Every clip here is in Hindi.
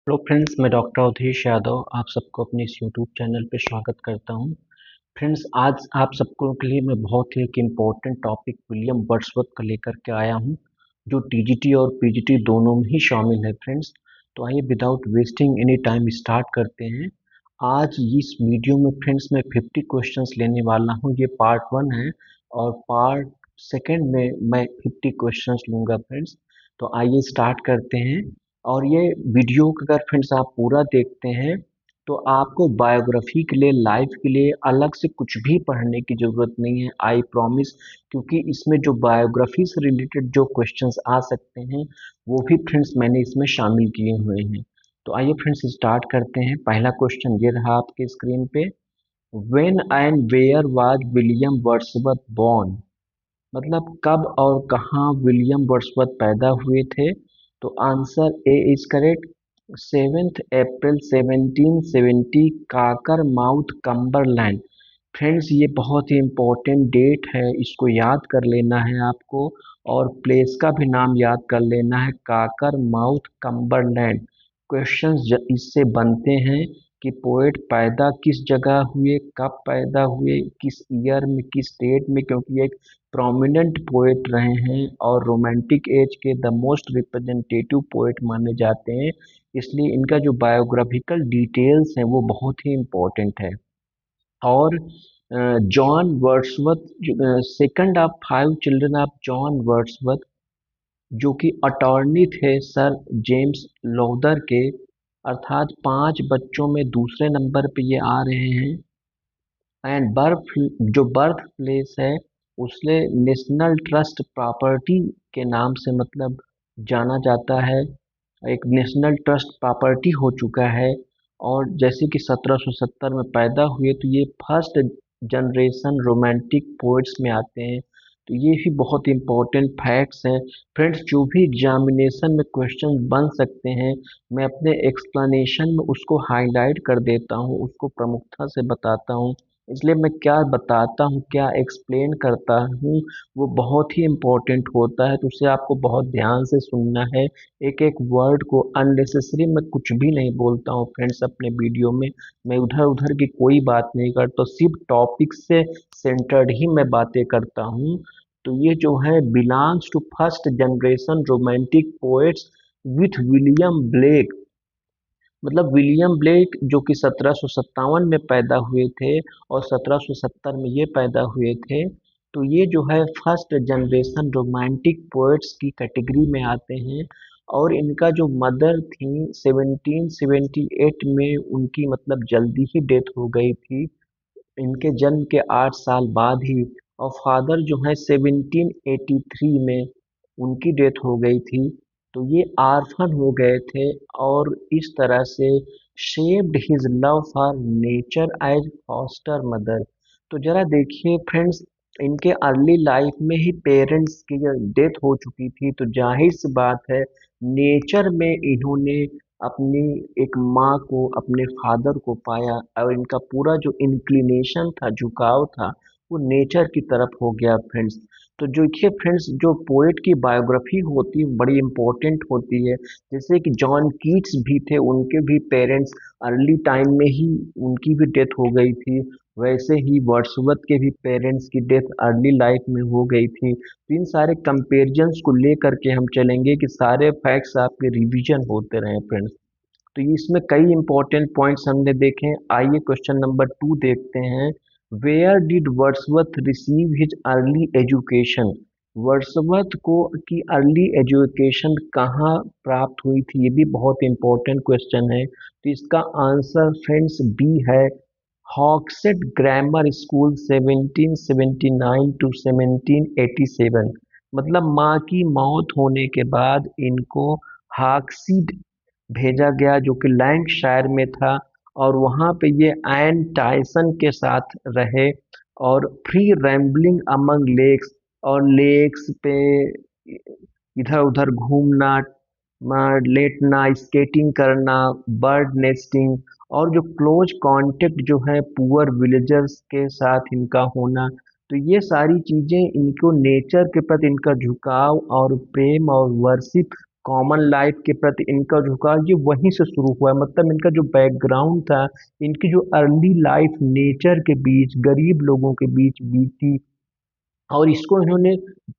हेलो फ्रेंड्स, मैं डॉक्टर अवधेश यादव आप सबको अपने इस यूट्यूब चैनल पे स्वागत करता हूं। फ्रेंड्स, आज आप सबको के लिए मैं बहुत ही एक इम्पोर्टेंट टॉपिक विलियम वर्ड्सवर्थ का लेकर के आया हूं, जो टीजीटी और पीजीटी दोनों में ही शामिल है। फ्रेंड्स, तो आइए without wasting any time start करते हैं। आज इस वीडियो में फ्रेंड्स मैं 50 क्वेश्चंस लेने वाला हूं। ये पार्ट 1 है और पार्ट सेकेंड में मैं 50 क्वेश्चंस लूँगा फ्रेंड्स। तो आइए स्टार्ट करते हैं। और ये वीडियो अगर फ्रेंड्स आप पूरा देखते हैं तो आपको बायोग्राफी के लिए, लाइफ के लिए अलग से कुछ भी पढ़ने की ज़रूरत नहीं है, आई प्रॉमिस। क्योंकि इसमें जो बायोग्राफी से रिलेटेड जो क्वेश्चंस आ सकते हैं वो भी फ्रेंड्स मैंने इसमें शामिल किए हुए हैं। तो आइए फ्रेंड्स स्टार्ट करते हैं। पहला क्वेश्चन ये रहा आपके स्क्रीन पे। When and where was William Wordsworth born? मतलब कब और कहाँ विलियम वर्ड्सवर्थ पैदा हुए थे? तो answer A is correct. 7 April 1770, Kakar mouth, Cumberland. Friends, ये बहुत ही इम्पोर्टेंट डेट है, इसको याद कर लेना है आपको। और प्लेस का भी नाम याद कर लेना है, काकर माउथ, कम्बरलैंड। क्वेश्चंस इससे बनते हैं कि पोएट पैदा किस जगह हुए, कब पैदा हुए, किस ईयर में, किस डेट में, क्योंकि एक प्रोमिनेंट पोएट रहे हैं और रोमांटिक एज के द मोस्ट रिप्रेजेंटेटिव पोएट माने जाते हैं। इसलिए इनका जो बायोग्राफिकल डिटेल्स हैं वो बहुत ही इम्पोर्टेंट है। और John Wordsworth, second of 5 children of John Wordsworth, जो कि अटॉर्नी थे सर जेम्स लॉदर के, अर्थात 5 बच्चों में दूसरे नंबर पे ये आ रहे हैं। एंड बर्थ प्लेस है उसे नेशनल ट्रस्ट प्रॉपर्टी के नाम से मतलब जाना जाता है, एक नेशनल ट्रस्ट प्रॉपर्टी हो चुका है। और जैसे कि 1770 में पैदा हुए तो ये फर्स्ट जनरेशन रोमांटिक पोइट्स में आते हैं। तो ये भी बहुत इंपॉर्टेंट फैक्ट्स हैं। फ्रेंड्स, जो भी एग्जामिनेशन में क्वेश्चन बन सकते हैं मैं अपने एक्सप्लेनेशन में उसको हाईलाइट कर देता हूँ, उसको प्रमुखता से बताता हूँ। इसलिए मैं क्या बताता हूँ, क्या एक्सप्लेन करता हूँ, वो बहुत ही इम्पोर्टेंट होता है। तो उसे आपको बहुत ध्यान से सुनना है। एक एक वर्ड को अननेसेसरी मैं कुछ भी नहीं बोलता हूँ फ्रेंड्स अपने वीडियो में। मैं उधर उधर की कोई बात नहीं करता, सिर्फ टॉपिक से सेंटर्ड ही मैं बातें करता हूँ। तो ये जो है belongs to first generation romantic poets with William Blake. मतलब विलियम ब्लेक जो कि 1757 में पैदा हुए थे और 1770 में ये पैदा हुए थे। तो ये जो है फर्स्ट जनरेशन रोमांटिक पोएट्स की कैटेगरी में आते हैं। और इनका जो मदर थी 1778 में उनकी मतलब जल्दी ही डेथ हो गई थी, इनके जन्म के 8 साल बाद ही। और फादर जो है 1783 में उनकी डेथ हो गई थी। तो ये आर्फन हो गए थे। और इस तरह से shaped his love for nature as foster mother. तो जरा देखिए फ्रेंड्स, इनके अर्ली लाइफ में ही पेरेंट्स की डेथ हो चुकी थी, तो जाहिर सी बात है नेचर में इन्होंने अपनी एक माँ को, अपने फादर को पाया। और इनका पूरा जो इंक्लिनेशन था, झुकाव था, वो नेचर की तरफ हो गया फ्रेंड्स। तो जो देखिए फ्रेंड्स, जो पोएट की बायोग्राफी होती है बड़ी इंपॉर्टेंट होती है। जैसे कि जॉन कीट्स भी थे, उनके भी पेरेंट्स अर्ली टाइम में ही उनकी भी डेथ हो गई थी। वैसे ही वर्ड्सवर्थ के भी पेरेंट्स की डेथ अर्ली लाइफ में हो गई थी। तो इन सारे कंपेरिजन्स को लेकर के हम चलेंगे कि सारे फैक्ट्स आपके रिवीजन होते रहे फ्रेंड्स। तो इसमें कई इंपॉर्टेंट पॉइंट्स हमने देखे। आइए क्वेश्चन नंबर 2 देखते हैं। Where did Wordsworth receive his early education? Wordsworth को की अर्ली एजुकेशन कहाँ प्राप्त हुई थी? ये भी बहुत इंपॉर्टेंट क्वेश्चन है। तो इसका आंसर फ्रेंड्स बी है, हॉक्सेट ग्रामर स्कूल 1779 टू 1787। मतलब माँ की मौत होने के बाद इनको हॉक्सीड भेजा गया, जो कि लैंकशायर में था। और वहाँ पे ये एन टाइसन के साथ रहे। और फ्री रैम्बलिंग अमंग लेक्स, और लेक्स पे इधर उधर घूमना, लेटना, स्केटिंग करना, बर्ड नेस्टिंग, और जो क्लोज कांटेक्ट जो है पुअर विलेजर्स के साथ इनका होना। तो ये सारी चीजें इनको नेचर के प्रति इनका झुकाव और प्रेम और वर्शिप कॉमन लाइफ के प्रति इनका झुकाव ये वहीं से शुरू हुआ है। मतलब इनका जो बैकग्राउंड था, इनकी जो अर्ली लाइफ नेचर के बीच, गरीब लोगों के बीच बीती, और इसको इन्होंने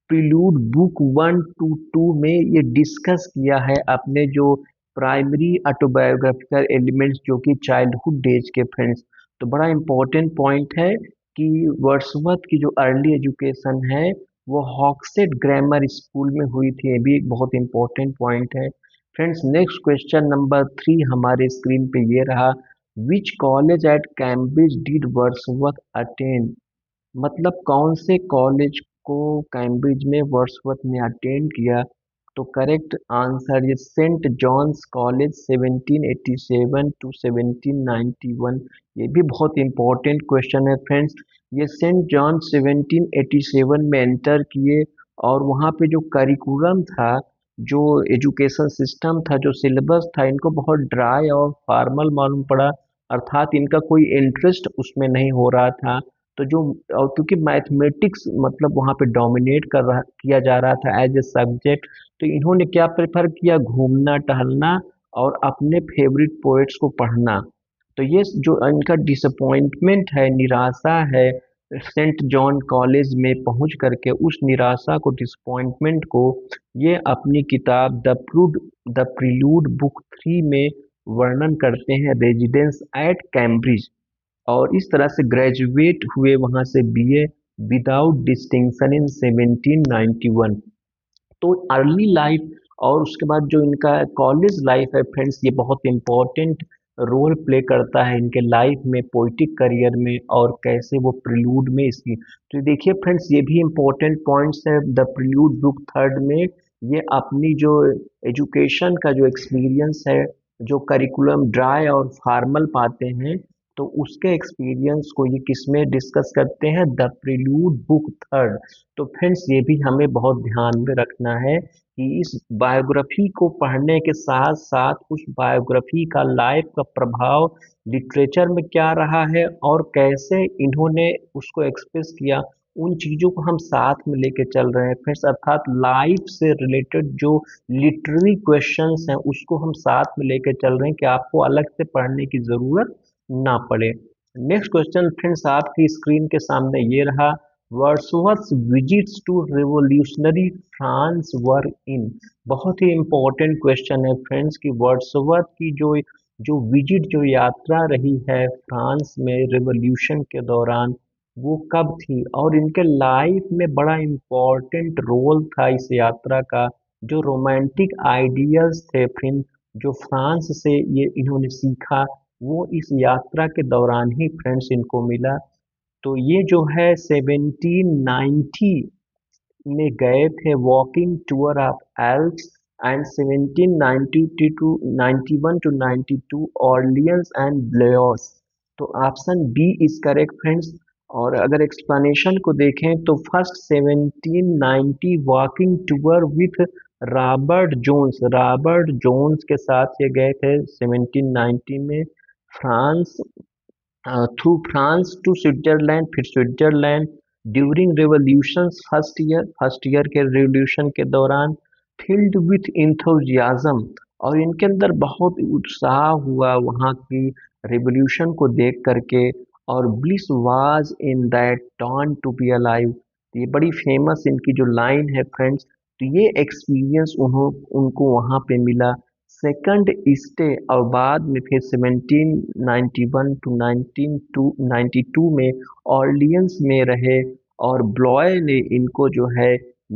प्रिल्यूड बुक 1 to 2 में ये डिस्कस किया है अपने जो प्राइमरी ऑटोबायोग्राफिकल एलिमेंट्स जो कि चाइल्डहुड डेज के फ्रेंड्स। तो बड़ा इम्पोर्टेंट पॉइंट है कि वर्ड्सवर्थ की जो अर्ली एजुकेशन है वो हॉक्सेट ग्रामर स्कूल में हुई थी। ये भी एक बहुत इम्पोर्टेंट पॉइंट है फ्रेंड्स। नेक्स्ट क्वेश्चन नंबर 3 हमारे स्क्रीन पे ये रहा, which college at Cambridge did Wordsworth attend. मतलब कौन से कॉलेज को कैम्ब्रिज में वर्ड्सवर्थ ने अटेंड किया। तो करेक्ट आंसर ये सेंट जॉन्स कॉलेज 1787 टू 1791। ये भी बहुत इंपॉर्टेंट क्वेश्चन है फ्रेंड्स। ये सेंट जॉन 1787 में एंटर किए, और वहाँ पे जो करिकुलम था, जो एजुकेशन सिस्टम था, जो सिलेबस था, इनको बहुत ड्राई और फॉर्मल मालूम पड़ा। अर्थात इनका कोई इंटरेस्ट उसमें नहीं हो रहा था। तो जो और क्योंकि मैथमेटिक्स मतलब वहाँ पे डोमिनेट किया जा रहा था एज ए सब्जेक्ट, तो इन्होंने क्या प्रेफर किया, घूमना टहलना और अपने फेवरेट पोएट्स को पढ़ना। तो ये जो इनका डिसअपॉइंटमेंट है, निराशा है, सेंट जॉन कॉलेज में पहुंच करके उस निराशा को, डिसअपॉइंटमेंट को, ये अपनी किताब द प्रिल्यूड बुक 3 में वर्णन करते हैं, रेजिडेंस एट कैम्ब्रिज। और इस तरह से ग्रेजुएट हुए वहाँ से बीए विदाउट डिस्टिंक्शन इन 1791। तो अर्ली लाइफ और उसके बाद जो इनका कॉलेज लाइफ है फ्रेंड्स, ये बहुत इम्पोर्टेंट रोल प्ले करता है इनके लाइफ में, पोइटिक करियर में, और कैसे वो प्रिल्यूड में इसकी। तो देखिए फ्रेंड्स, ये भी इम्पोर्टेंट पॉइंट्स है द प्रिल्यूड बुक 3 में। ये अपनी जो एजुकेशन का जो एक्सपीरियंस है, जो करिकुलम ड्राई और फॉर्मल पाते हैं, तो उसके एक्सपीरियंस को ये किसमें डिस्कस करते हैं, द प्रिल्यूड बुक 3। तो फ्रेंड्स, ये भी हमें बहुत ध्यान में रखना है कि इस बायोग्राफी को पढ़ने के साथ साथ उस बायोग्राफी का लाइफ का प्रभाव लिटरेचर में क्या रहा है और कैसे इन्होंने उसको एक्सप्रेस किया, उन चीज़ों को हम साथ में लेके चल रहे हैं फ्रेंड्स। अर्थात लाइफ से रिलेटेड जो लिटरेरी क्वेश्चंस हैं उसको हम साथ में लेके चल रहे हैं कि आपको अलग से पढ़ने की ज़रूरत ना पड़े। नेक्स्ट क्वेश्चन फ्रेंड्स आपकी स्क्रीन के सामने ये रहा, Wordsworth visits to revolutionary France where in. बहुत ही इंपॉर्टेंट क्वेश्चन है फ्रेंड्स कि वर्ड्सवर्थ की जो जो विजिट, जो यात्रा रही है फ्रांस में रिवोल्यूशन के दौरान, वो कब थी, और इनके लाइफ में बड़ा इम्पोर्टेंट रोल था इस यात्रा का। जो रोमांटिक आइडियल्स थे फिर जो फ्रांस से ये इन्होंने सीखा, वो इस यात्रा के दौरान ही फ्रेंड्स इनको मिला। तो ये जो है 1790 में गए थे walking tour of Alps, and 1790 to 91 to 92 Orleans and Blois. तो option B is correct friends. और अगर एक्सप्लेनेशन को देखें तो first 1790 walking tour with Robert Jones के साथ ये गए थे 1790 में France, through France to Switzerland, फिर Switzerland during revolution first year के रेवोल्यूशन के दौरान, फील्ड विथ इंथुजियाज्म। और इनके अंदर बहुत उत्साह हुआ वहाँ की रेवोल्यूशन को देख करके, और bliss was in that turn to be alive. ये बड़ी फेमस इनकी जो लाइन है फ्रेंड्स। तो ये एक्सपीरियंस उनको वहाँ पे मिला। सेकंड स्टे, और बाद में फिर 1791 टू 1992 में ऑर्लियंस में रहे, और ब्लॉय ने इनको जो है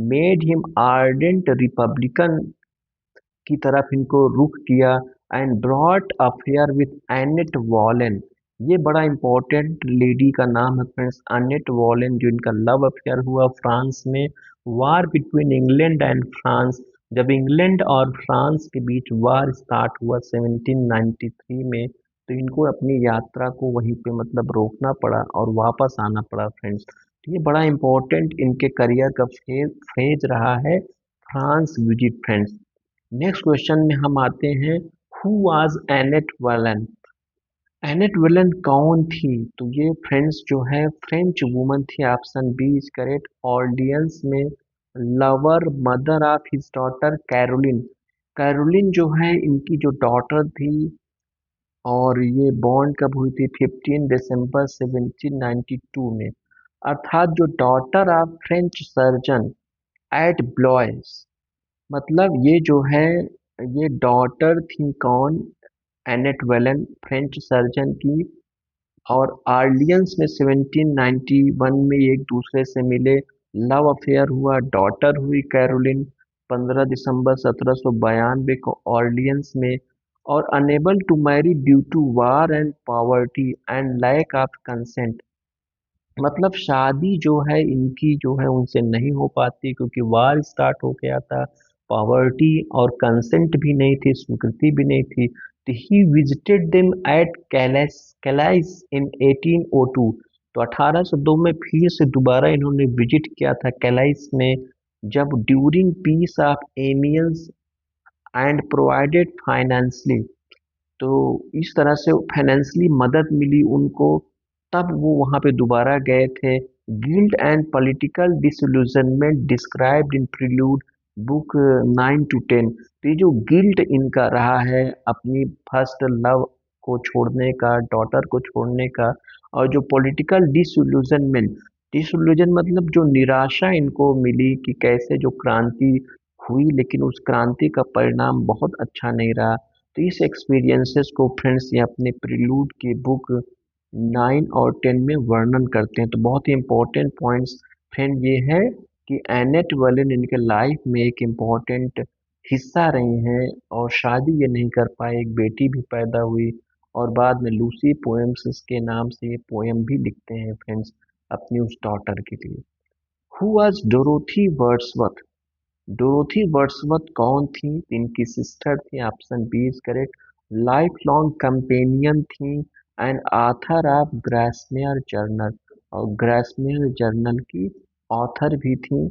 मेड हिम आर्डेंट रिपब्लिकन की तरफ इनको रुख किया, and brought affair with Annette Vallon. ये बड़ा इंपॉर्टेंट लेडी का नाम है फ्रेंड्स, एनेट वॉलेन, जो इनका लव अफेयर हुआ फ्रांस में। वार बिटवीन इंग्लैंड एंड फ्रांस, जब इंग्लैंड और फ्रांस के बीच वार स्टार्ट हुआ 1793 में, तो इनको अपनी यात्रा को वहीं पे मतलब रोकना पड़ा और वापस आना पड़ा फ्रेंड्स। तो ये बड़ा इंपॉर्टेंट इनके करियर का फेज रहा है, France visit friends. Next question में हम आते हैं, who was Annette Vallon. Annette Vallon कौन थी। तो ये फ्रेंड्स जो है फ्रेंच वुमन थी, option B is correct. Orleans में lover, mother of his daughter Caroline. Caroline जो है इनकी जो डॉटर थी, और ये बॉर्न कब हुई थी? 15 दिसंबर 1792 में। अर्थात जो daughter of French surgeon at Blois, मतलब ये जो है ये डॉटर थी कौन? एनेट वेलन, फ्रेंच सर्जन की। और आर्लियंस में 1791 में ये एक दूसरे से मिले, लव अफेयर हुआ, डॉटर हुई कैरोलिन 15 दिसंबर 1792 को ऑर्लियंस में। और unable to marry due to war and poverty and lack of consent, मतलब शादी जो है इनकी जो है उनसे नहीं हो पाती क्योंकि वार स्टार्ट हो गया था, पॉवर्टी और कंसेंट भी नहीं थी, स्वीकृति भी नहीं थी। तो ही visited them at Calais in 1802, तो 1802 में फिर से दोबारा इन्होंने विजिट किया था कैलाइस में, जब during peace of Amiens and provided financially, तो इस तरह से फाइनेंशियली मदद मिली उनको, तब वो वहाँ पे दोबारा गए थे। Guilt and political disillusionment described in prelude book 9 to 10। तो ये जो गिल्ट इनका रहा है अपनी फर्स्ट लव को छोड़ने का, डॉटर को छोड़ने का, और जो पॉलिटिकल डिसइल्यूजनमेंट, डिसइल्यूजन मतलब जो निराशा इनको मिली कि कैसे जो क्रांति हुई लेकिन उस क्रांति का परिणाम बहुत अच्छा नहीं रहा। तो इस एक्सपीरियंसेस को फ्रेंड्स ये अपने प्रिलूड की बुक 9 और 10 में वर्णन करते हैं। तो बहुत ही इम्पोर्टेंट पॉइंट्स फ्रेंड ये है कि एनेट वलिन इनके लाइफ में एक इम्पोर्टेंट हिस्सा रही हैं, और शादी ये नहीं कर पाए, एक बेटी भी पैदा हुई, और बाद में लूसी पोएम्स के नाम से ये पोएम भी लिखते हैं फ्रेंड्स अपनी उस डॉटर के लिए। Who was Dorothy Wordsworth? Dorothy Wordsworth कौन थी? इनकी सिस्टर थी, option B is correct. Lifelong companion थी and author of Grasmere journal, और ग्रासमेयर जर्नल की ऑथर भी थी।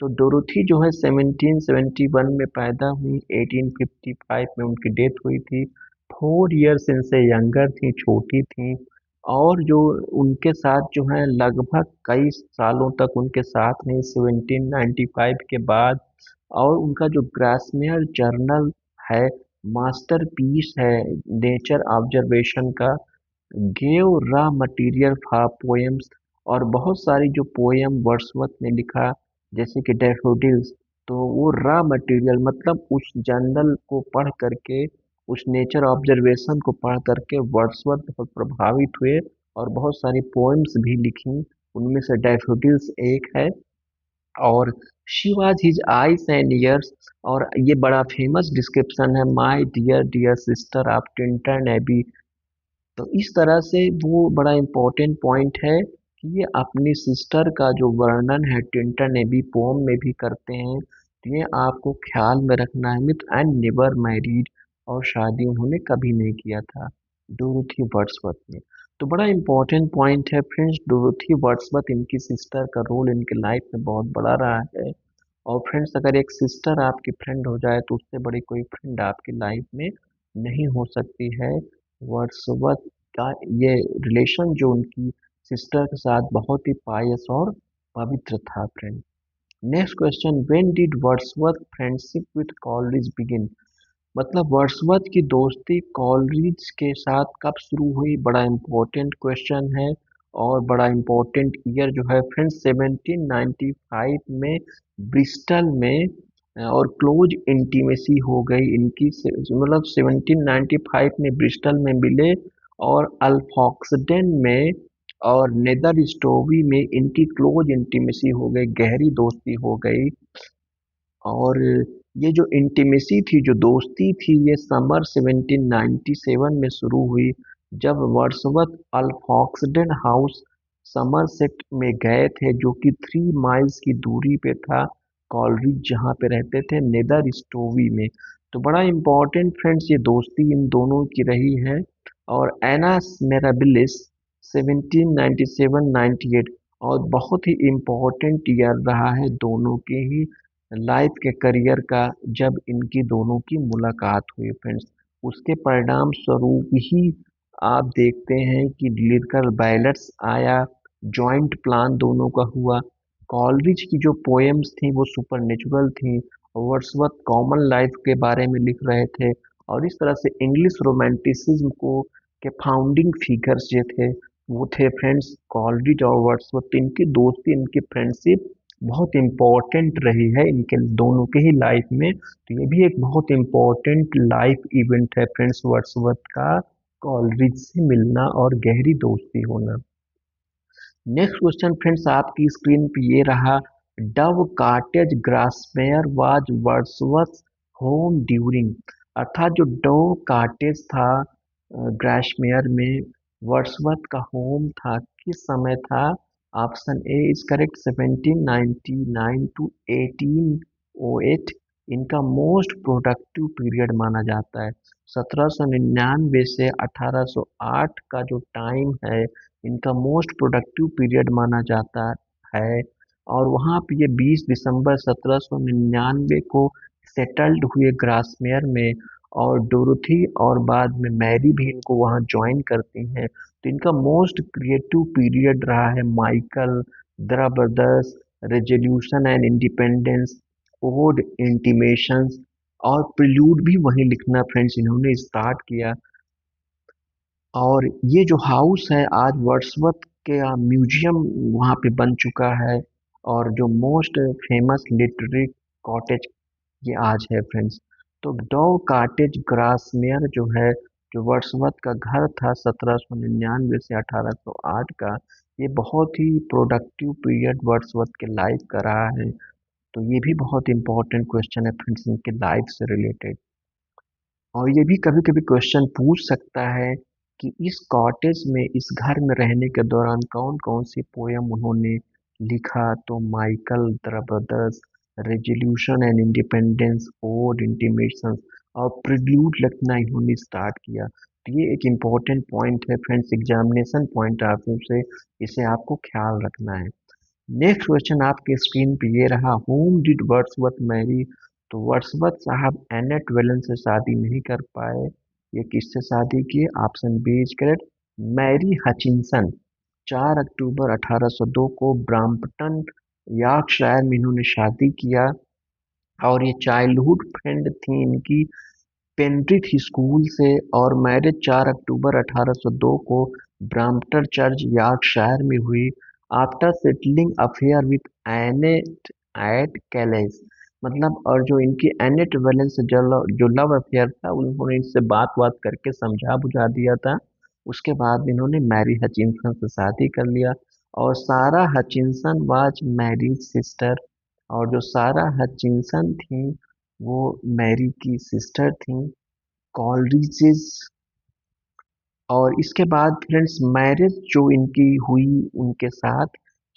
तो डोरोथी जो है 1771 में पैदा हुई, 1855 में उनकी डेथ हुई थी। 4 इयर्स इनसे यंगर थी, छोटी थी। और जो उनके साथ जो है लगभग कई सालों तक उनके साथ रही 1795 के बाद। और उनका जो ग्रासमेयर जर्नल है मास्टरपीस है नेचर ऑब्जर्वेशन का, gave raw material for poems, और बहुत सारी जो पोएम वर्ड्सवर्थ ने लिखा जैसे कि डैफोडिल्स, तो वो रॉ मटेरियल मतलब उस जर्नल को पढ़ करके, उस नेचर ऑब्जर्वेशन को पढ़ करके वर्ड्सवर्थ बहुत प्रभावित हुए और बहुत सारी पोएम्स भी लिखी, उनमें से डैफोडिल्स एक है। और she was his eyes and ears, और ये बड़ा फेमस डिस्क्रिप्शन है, my dear dear sister of Tintern Abbey. तो इस तरह से वो बड़ा इम्पोर्टेंट पॉइंट है कि ये अपनी सिस्टर का जो वर्णन है टिंटन एबी पोम में भी करते हैं। तो ये आपको ख्याल में रखना है। मिथ एंड नेवर मैरिड, और शादी उन्होंने कभी नहीं किया था डोरोथी वर्ड्सवर्थ ने। तो बड़ा इम्पोर्टेंट पॉइंट है फ्रेंड्स, डोरोथी वर्ड्सवर्थ इनकी सिस्टर का रोल इनकी लाइफ में बहुत बड़ा रहा है। और फ्रेंड्स अगर एक सिस्टर आपकी फ्रेंड हो जाए तो उससे बड़ी कोई फ्रेंड आपकी लाइफ में नहीं हो सकती है। वर्ड्सवर्थ का ये रिलेशन जो उनकी सिस्टर के साथ बहुत ही पायस और पवित्र था friend. Next question, when did Wordsworth friendship with Coleridge begin? मतलब वर्ड्सवर्थ की दोस्ती कॉलरिज के साथ कब शुरू हुई? बड़ा इम्पोर्टेंट क्वेश्चन है। और बड़ा इम्पोर्टेंट ईयर जो है फ्रेंड्स 1795 में ब्रिस्टल में, और क्लोज इंटीमेसी हो गई इनकी मतलब 1795 में ब्रिस्टल में मिले, और अल्फॉक्सडेन में और नेदर स्टोवी में इनकी क्लोज इंटीमेसी हो गई, गहरी दोस्ती हो गई। और ये जो इंटीमेसी थी, जो दोस्ती थी, ये समर 1797 में शुरू हुई, जब वर्ड्सवर्थ अल्फॉक्सडेन हाउस समरसेट में गए थे, जो कि 3 माइल्स की दूरी पे था कॉलरिज जहाँ पे रहते थे, नेदर स्टोवी में। तो बड़ा इम्पोर्टेंट फ्रेंड्स ये दोस्ती इन दोनों की रही है। और एनास मेराबिलिस 1797-98, और बहुत ही इम्पोर्टेंट ईयर रहा है दोनों के ही लाइफ के करियर का, जब इनकी दोनों की मुलाकात हुई फ्रेंड्स। उसके परिणाम स्वरूप ही आप देखते हैं कि लिरिकल बैलेट्स आया, जॉइंट प्लान दोनों का हुआ। कॉलरिज की जो पोएम्स थी वो सुपर नेचुरल थी, वर्ड्सवर्थ कॉमन लाइफ के बारे में लिख रहे थे। और इस तरह से इंग्लिश रोमांटिसिज्म को के फाउंडिंग फिगर्स जो थे वो थे फ्रेंड्स कॉलरिज और वर्ड्सवर्थ। इनकी दोस्ती, इनकी फ्रेंडशिप बहुत इम्पोर्टेंट रही है इनके दोनों के ही लाइफ में। तो ये भी एक बहुत इम्पोर्टेंट लाइफ इवेंट है फ्रेंड्स, वर्ड्सवर्थ का कॉलरिज से मिलना और गहरी दोस्ती होना। नेक्स्ट क्वेश्चन फ्रेंड्स आपकी स्क्रीन पे ये रहा, Dove Cottage Grasmere was Wordsworth home during. अर्थात जो डव कॉटेज था ग्रासमेयर में वर्ड्सवर्थ का होम था, किस समय था? Option A is correct, 1799 to 1808 इनका मोस्ट प्रोडक्टिव पीरियड माना जाता है। 1799 से 1808 का जो टाइम है इनका मोस्ट प्रोडक्टिव पीरियड माना जाता है। और वहाँ पे ये 20 दिसंबर 1799 को सेटल्ड हुए ग्रासमेयर में। और डोरोथी और बाद में मैरी भी इनको वहाँ ज्वाइन करती हैं। तो इनका मोस्ट क्रिएटिव पीरियड रहा है Michael, the brothers, resolution and independence, ode intimations और प्रिल्यूड भी वहीं लिखना फ्रेंड्स इन्होंने स्टार्ट किया। और ये जो हाउस है आज वर्ड्सवर्थ के म्यूजियम वहाँ पे बन चुका है। और जो मोस्ट फेमस लिटरेरी कॉटेज ये आज है फ्रेंड्स। तो डव कॉटेज ग्रासमेयर जो है, जो वर्ड्सवर्थ का घर था 1799 से 1808 का, ये बहुत ही प्रोडक्टिव पीरियड वर्ड्सवर्थ के लाइफ का रहा है। तो ये भी बहुत इंपॉर्टेंट क्वेश्चन है फ्रेंड्स इनके लाइफ से रिलेटेड। और ये भी कभी कभी क्वेश्चन पूछ सकता है कि इस कॉटेज में, इस घर में रहने के दौरान कौन कौन सी पोयम उन्होंने लिखा? तो Michael, the brothers, resolution and independence, ode, intimations और प्रिल्यूड लिखना इन्होंने स्टार्ट किया। तो ये एक इम्पॉर्टेंट पॉइंट है friends, examination point of view से इसे आपको ख्याल रखना है। नेक्स्ट क्वेश्चन आपके स्क्रीन पे ये रहा, होम डिड वर्ड्सवर्थ मैरी। तो वर्ड्सवर्थ साहब एनेट वेलन से शादी नहीं कर पाए। ये किससे शादी किए? Option B is correct, Mary Hutchinson. 4 अक्टूबर 1802 को ब्रैम्पटन यॉर्कशायर में इन्होंने शादी किया। और ये चाइल्डहुड फ्रेंड थी इनकी पेंट्रिथ स्कूल से। और मैरिज 4 अक्टूबर 1802 को ब्रैम्पटन चर्च यॉर्कशायर में हुई। After settling affair with Annette at Calais. मतलब और जो इनकी एनेट वेलेंस से जो लव अफेयर था उन्होंने इनसे बात बात करके समझा बुझा दिया था। उसके बाद इन्होंने मैरी हचिंसन से शादी कर लिया। और सारा हचिंसन वाज मैरीज सिस्टर। और जो सारा हचिंसन थी वो मैरी की सिस्टर थी कॉलरिजेस। और इसके बाद फ्रेंड्स मैरिज जो इनकी हुई उनके साथ,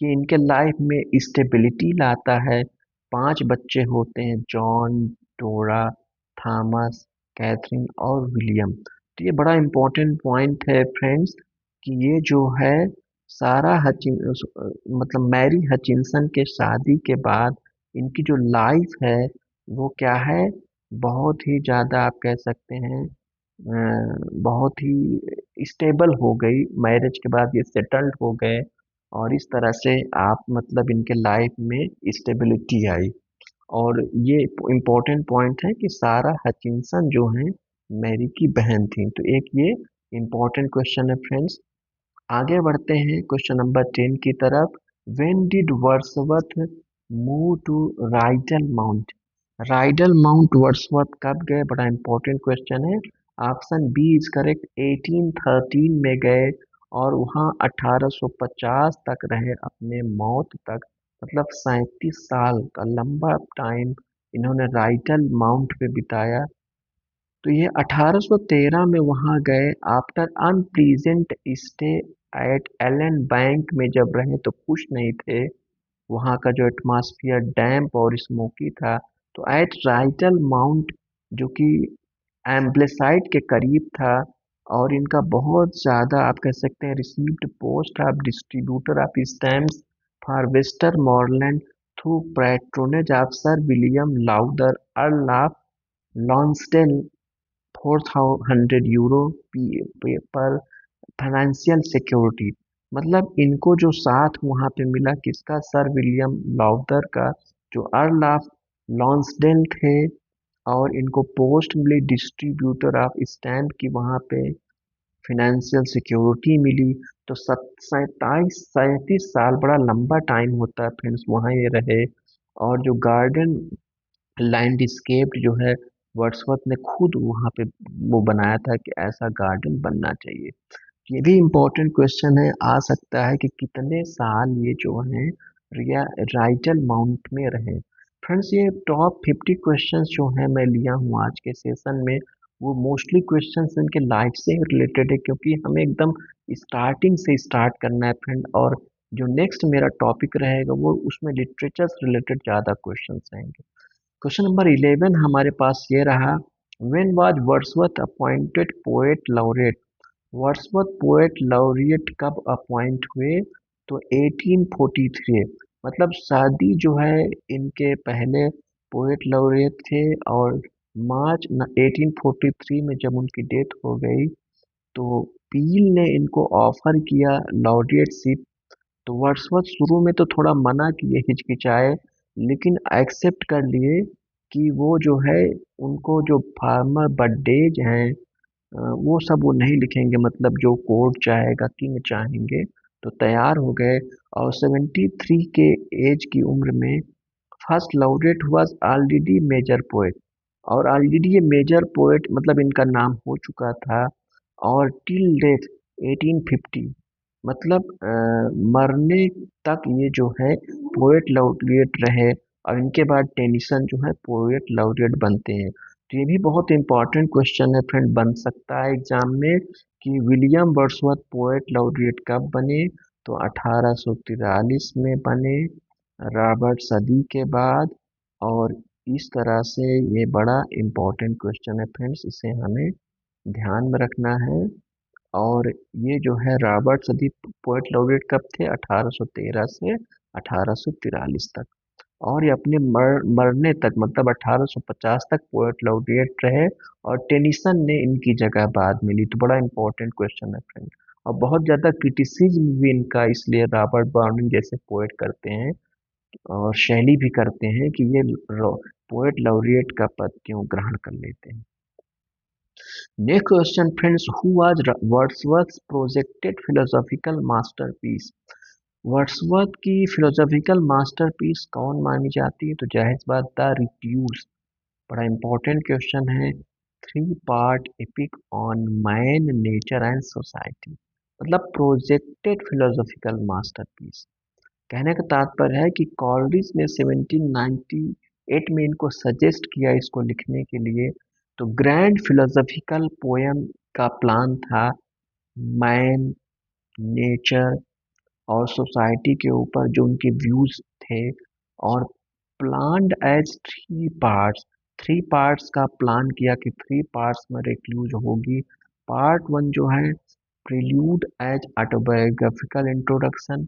ये इनके लाइफ में स्टेबिलिटी लाता है। 5 बच्चे होते हैं, जॉन, डोरा, थॉमस, कैथरीन और विलियम। तो ये बड़ा इम्पोर्टेंट पॉइंट है फ्रेंड्स कि ये जो है सारा मतलब मैरी हचिंसन के शादी के बाद इनकी जो लाइफ है वो क्या है, बहुत ही ज़्यादा आप कह सकते हैं बहुत ही स्टेबल हो गई। मैरिज के बाद ये सेटल्ड हो गए। और इस तरह से आप मतलब इनके लाइफ में स्टेबिलिटी आई। और ये इम्पोर्टेंट पॉइंट है कि सारा हचिंसन जो है मैरी की बहन थी। तो एक ये इम्पोर्टेंट क्वेश्चन है फ्रेंड्स। आगे बढ़ते हैं क्वेश्चन नंबर 10 की तरफ। When did Wordsworth move to Rydal Mount. Rydal Mount Wordsworth कब गए? बड़ा इंपॉर्टेंट क्वेश्चन है। ऑप्शन बी इज करेक्ट, 1813 में गए। और वहाँ 1850 तक रहे अपने मौत तक। मतलब 37 साल का लंबा टाइम इन्होंने राइडल माउंट पे बिताया। तो ये 1813 में वहाँ गए। After unpleasant stay at Allan Bank में जब रहे तो खुश नहीं थे। वहाँ का जो एटमॉस्फेयर डैम्प और स्मोकी था। तो एट राइटल माउंट जो कि एम्ब्लेसाइड के करीब था। और इनका बहुत ज़्यादा आप कह सकते हैं received post of distributor of stamps for Westmorland through patronage of sir William Lowther Earl of Lonsdale, 400 euro पर फाइनेंशियल सिक्योरिटी। मतलब इनको जो साथ वहाँ पे मिला किसका? सर विलियम लाउदर का, जो अर्ल ऑफ लॉन्सडेल थे और इनको पोस्ट मिली डिस्ट्रीब्यूटर ऑफ स्टैम्प की, वहाँ पे फिनेंशियल सिक्योरिटी मिली। तो 37 बड़ा लंबा टाइम होता है फ्रेंड्स, वहाँ ये रहे। और जो गार्डन लैंडस्केप जो है, वर्ड्सवर्थ ने खुद वहाँ पे वो बनाया था कि ऐसा गार्डन बनना चाहिए। ये भी इम्पोर्टेंट क्वेश्चन है, आ सकता है कि कितने साल ये जो है रिया राइटल माउंट में रहे। फ्रेंड्स, ये टॉप 50 क्वेश्चंस जो हैं मैं लिया हूँ आज के सेशन में, वो मोस्टली क्वेश्चंस इनके लाइफ से रिलेटेड है, क्योंकि हमें एकदम स्टार्टिंग से स्टार्ट करना है फ्रेंड। और जो नेक्स्ट मेरा टॉपिक रहेगा वो उसमें लिटरेचर से रिलेटेड ज़्यादा क्वेश्चंस रहेंगे। क्वेश्चन नंबर 11 हमारे पास ये रहा, when was Wordsworth appointed poet laureate. Wordsworth poet laureate कब अपॉइंट हुए? तो 1843, मतलब शादी जो है इनके पहले पोएट लॉरिएट थे, और मार्च 1843 में जब उनकी डेथ हो गई तो पील ने इनको ऑफर किया लॉरिएटशिप। तो वर्ड्सवर्थ शुरू में तो थोड़ा मना किए, हिचकिचाए, लेकिन एक्सेप्ट कर लिए कि वो जो है उनको जो फार्मर बर्थडेज हैं वो सब वो नहीं लिखेंगे, मतलब जो कोर्ट चाहेगा, किंग चाहेंगे, तो तैयार हो गए। और 73 के एज की उम्र में first laureate was already major poet, और ऑलरेडी ये मेजर पोएट मतलब इनका नाम हो चुका था। और टिल डेथ 1850, मतलब मरने तक ये जो है पोएट लॉरेट रहे, और इनके बाद टेनिसन जो है पोएट लॉरेट बनते हैं। तो ये भी बहुत इंपॉर्टेंट क्वेश्चन है फ्रेंड, बन सकता है एग्जाम में कि विलियम वर्ड्सवर्थ पोएट लॉरेट कब बने? तो 1843 में बने, रॉबर्ट सदी के बाद। और इस तरह से ये बड़ा इम्पोर्टेंट क्वेश्चन है फ्रेंड्स, इसे हमें ध्यान में रखना है। और ये जो है रॉबर्ट सदी पोएट लॉरेट कब थे? 1813 से 1843 तक। और ये अपने मरने तक मतलब 1850 तक पोएट लॉरेट रहे, और टेनिसन ने इनकी जगह बाद में ली। तो बड़ा इंपॉर्टेंट क्वेश्चन है फ्रेंड, और बहुत ज़्यादा क्रिटिसिज्म भी इनका इसलिए रॉबर्ट ब्राउनिंग जैसे पोएट करते हैं, और शैली भी करते हैं कि ये पोएट लॉरेट का पद क्यों ग्रहण कर लेते हैं। Next question friends, who was Wordsworth projected philosophical masterpiece. Wordsworth की फिलोसॉफिकल मास्टरपीस कौन मानी जाती है? तो जाहिर बात द रिफ्यूज। बड़ा इंपॉर्टेंट क्वेश्चन है। 3 part epic on man, nature and society, मतलब प्रोजेक्टेड फिलोसॉफिकल मास्टरपीस। कहने का तात्पर्य है कि कॉलरिज ने 1798 में इनको सजेस्ट किया इसको लिखने के लिए। तो ग्रैंड फिलोसॉफिकल पोयम का प्लान था मैन, नेचर और सोसाइटी के ऊपर जो उनके व्यूज थे, और प्लान्ड एज 3 पार्ट्स। 3 पार्ट्स का प्लान किया कि 3 पार्ट्स में रिक्लूज होगी। पार्ट 1 जो है प्रिल्यूड एज ऑटोबायोग्राफिकल इंट्रोडक्शन,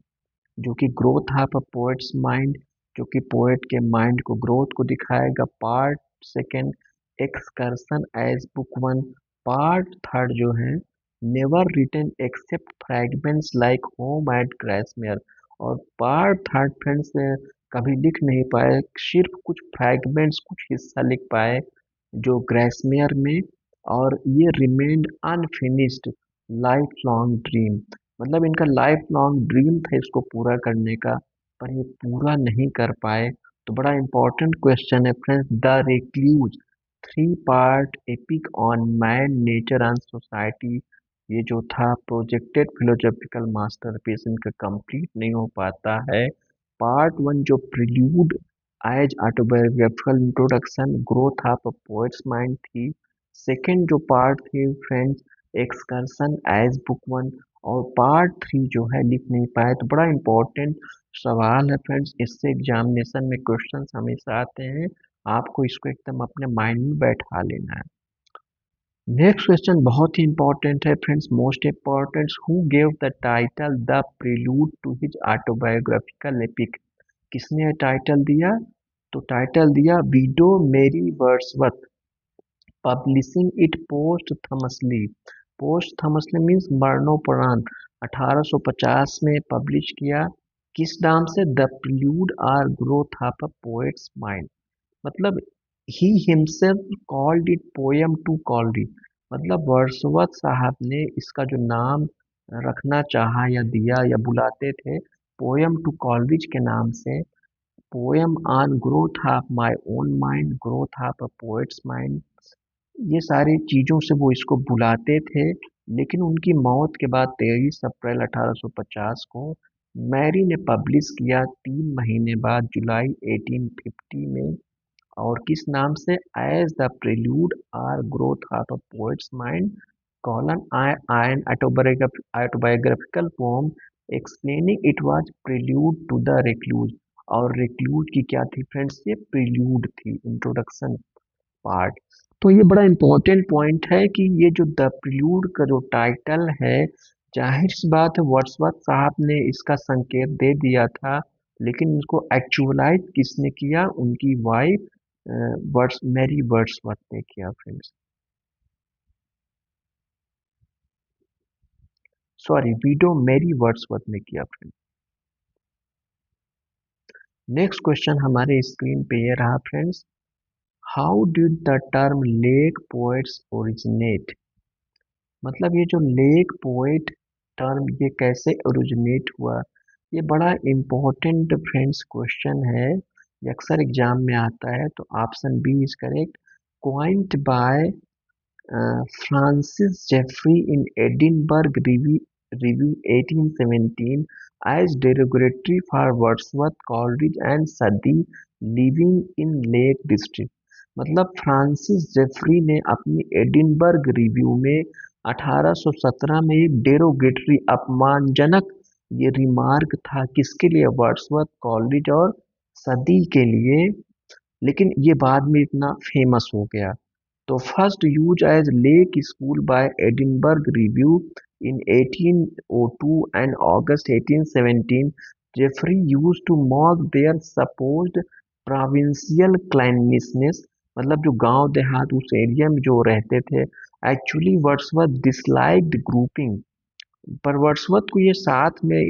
जो कि growth of a poet's mind, जो कि पोएट के माइंड को ग्रोथ को दिखाएगा। Part second excursion as book 1। Part third जो है never written except fragments like home at Grasmere. और पार्ट थर्ड फ्रेंड्स कभी लिख नहीं पाए, सिर्फ कुछ फ्रैगमेंट्स, कुछ हिस्सा लिख पाए जो ग्रेसमेयर में। और ये remained unfinished life long dream, मतलब इनका लाइफ लॉन्ग ड्रीम था इसको पूरा करने का, पर ये पूरा नहीं कर पाए। तो बड़ा इंपॉर्टेंट क्वेश्चन है friends, the recluse 3 part epic on man, nature and society, ये जो था प्रोजेक्टेड फिलोसॉफिकल मास्टरपीस इनका कंप्लीट नहीं हो पाता है। पार्ट 1 जो prelude as autobiographical introduction, growth of a poet's mind थी। सेकेंड जो पार्ट थी फ्रेंड्स एक्सकर्सन एज बुक 1। और पार्ट 3 जो है लिख नहीं पाए। तो बड़ा इंपॉर्टेंट सवाल है फ्रेंड्स, इससे एग्जामिनेशन में क्वेश्चंस हमेशा आते हैं, आपको इसको एकदम अपने माइंड में बैठा लेना है। नेक्स्ट क्वेश्चन बहुत ही इंपॉर्टेंट है friends, most important, who gave the title the prelude to his autobiographical epic. किसने टाइटल दिया? तो टाइटल दिया widow Mary Wordsworth, publishing it posthumously. Posthumously means मरणोपरांत, 1850 में पब्लिश किया। किस नाम से? The prelude or growth of a poet's mind. मतलब he himself called it poem to Coleridge, मतलब वर्dsworth साहब ने इसका जो नाम रखना चाहा या दिया या बुलाते थे पोयम टू कॉलरिज के नाम से, poem on growth of my own mind, growth of a poet's mind, ये सारी चीज़ों से वो इसको बुलाते थे। लेकिन उनकी मौत के बाद 23 अप्रैल 1850 को मैरी ने पब्लिश किया 3 महीने बाद जुलाई 1850 में, और किस नाम से, as the prelude or growth of a poet's mind colon an autobiographical poem explaining it was prelude to the recluse। और recluse की क्या थी फ्रेंड्स, ये prelude थी, इंट्रोडक्शन पार्ट। तो ये बड़ा इंपॉर्टेंट पॉइंट है कि ये जो द प्रिल्यूड का जो टाइटल है, जाहिर सी बात है वर्ड्सवर्थ साहब ने इसका संकेत दे दिया था, लेकिन इसको एक्चुअलाइज किसने किया, उनकी वाइफ वर्ड्स मैरी वर्ड्सवर्थ ने किया friends, sorry widow Mary Wordsworth ने किया फ्रेंड्स। नेक्स्ट क्वेश्चन हमारे स्क्रीन पे ये रहा friends, how did the term lake poets originate, मतलब ये जो लेक पोएट टर्म ये कैसे ओरिजिनेट हुआ, ये बड़ा इम्पोर्टेंट फ्रेंड्स क्वेश्चन है, ये अक्सर एग्जाम में आता है। तो option B is correct, coined by Francis Jeffrey in Edinburgh Review 1817 as derogatory for Wordsworth, Coleridge and Southey living in Lake District, मतलब फ्रांसिस जेफरी ने अपनी एडिनबर्ग रिव्यू में 1817 में एक डेरोगेटरी अपमानजनक ये रिमार्क था किसके लिए, वर्ड्सवर्थ, कॉलरिज और सदी के लिए, लेकिन ये बाद में इतना फेमस हो गया। तो first use as Lake School by Edinburgh Review in 1802 and August 1817, Jeffrey used to mock their supposed provincial clannishness, मतलब जो गांव देहात उस एरिया में जो रहते थे, एक्चुअली वर्ड्सवर्थ डिसलाइक्ड ग्रुपिंग, पर वर्ड्सवर्थ को ये साथ में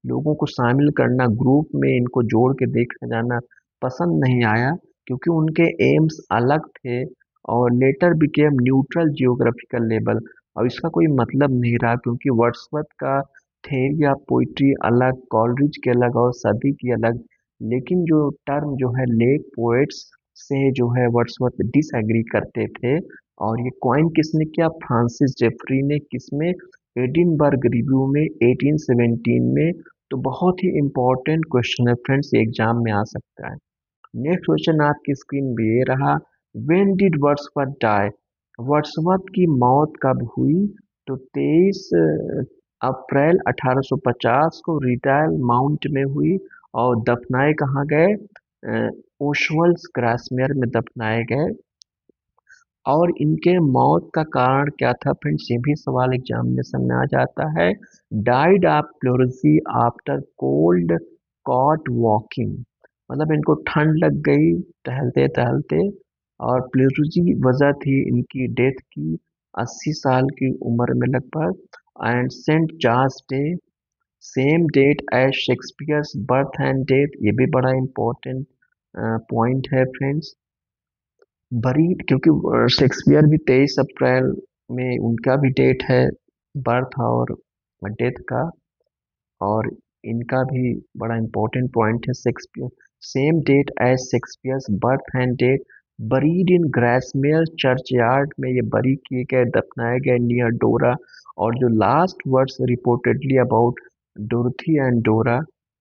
लोगों को शामिल करना, ग्रुप में इनको जोड़ के देखा जाना पसंद नहीं आया, क्योंकि उनके एम्स अलग थे, और letter became neutral geographical label, और इसका कोई मतलब नहीं रहा, क्योंकि वर्ड्सवर्थ का थेरी ऑफ पोइट्री अलग, कॉलरिज के अलग और सदी की अलग, लेकिन जो टर्म जो है लेक पोएट्स से जो है वर्ड्सवर्थ डिसएग्री करते थे। और ये कॉइन किसने किया, फ्रांसिस जेफरी ने, किसमें, एडिनबर्ग रिव्यू में 1817 में। तो बहुत ही इंपॉर्टेंट क्वेश्चन है फ्रेंड्स, ये एग्जाम में आ सकता है। नेक्स्ट क्वेश्चन आपकी स्क्रीन पे ये रहा, when did Wordsworth die, Wordsworth की मौत कब हुई, तो 23 अप्रैल 1850 को रिडायल माउंट में हुई, और दफनाए कहाँ गए, ओशवल्स ग्रासमेयर में दफनाए गए। और इनके मौत का कारण क्या था फ्रेंड्स, ये भी सवाल एग्जामिनेशन में आ जाता है, died of pleurisy after cold caught walking, मतलब इनको ठंड लग गई टहलते टहलते, और प्लेजी वजह थी इनकी डेथ की, 80 साल की उम्र में लगभग। And Saint George Day, same date as Shakespeare's birth and death, ये भी बड़ा इंपॉर्टेंट पॉइंट है फ्रेंड्स। बरीड, क्योंकि शेक्सपियर भी 23 अप्रैल में उनका भी डेट है, बर्थ और डेथ का, और इनका भी बड़ा इंपॉर्टेंट पॉइंट है, Shakespeare same date as Shakespeare's birth and date, buried in Grasmere church yard में ये बरी किए गए, दफनाए गए नियर डोरा। और जो last words reportedly about डोरथी and डोरा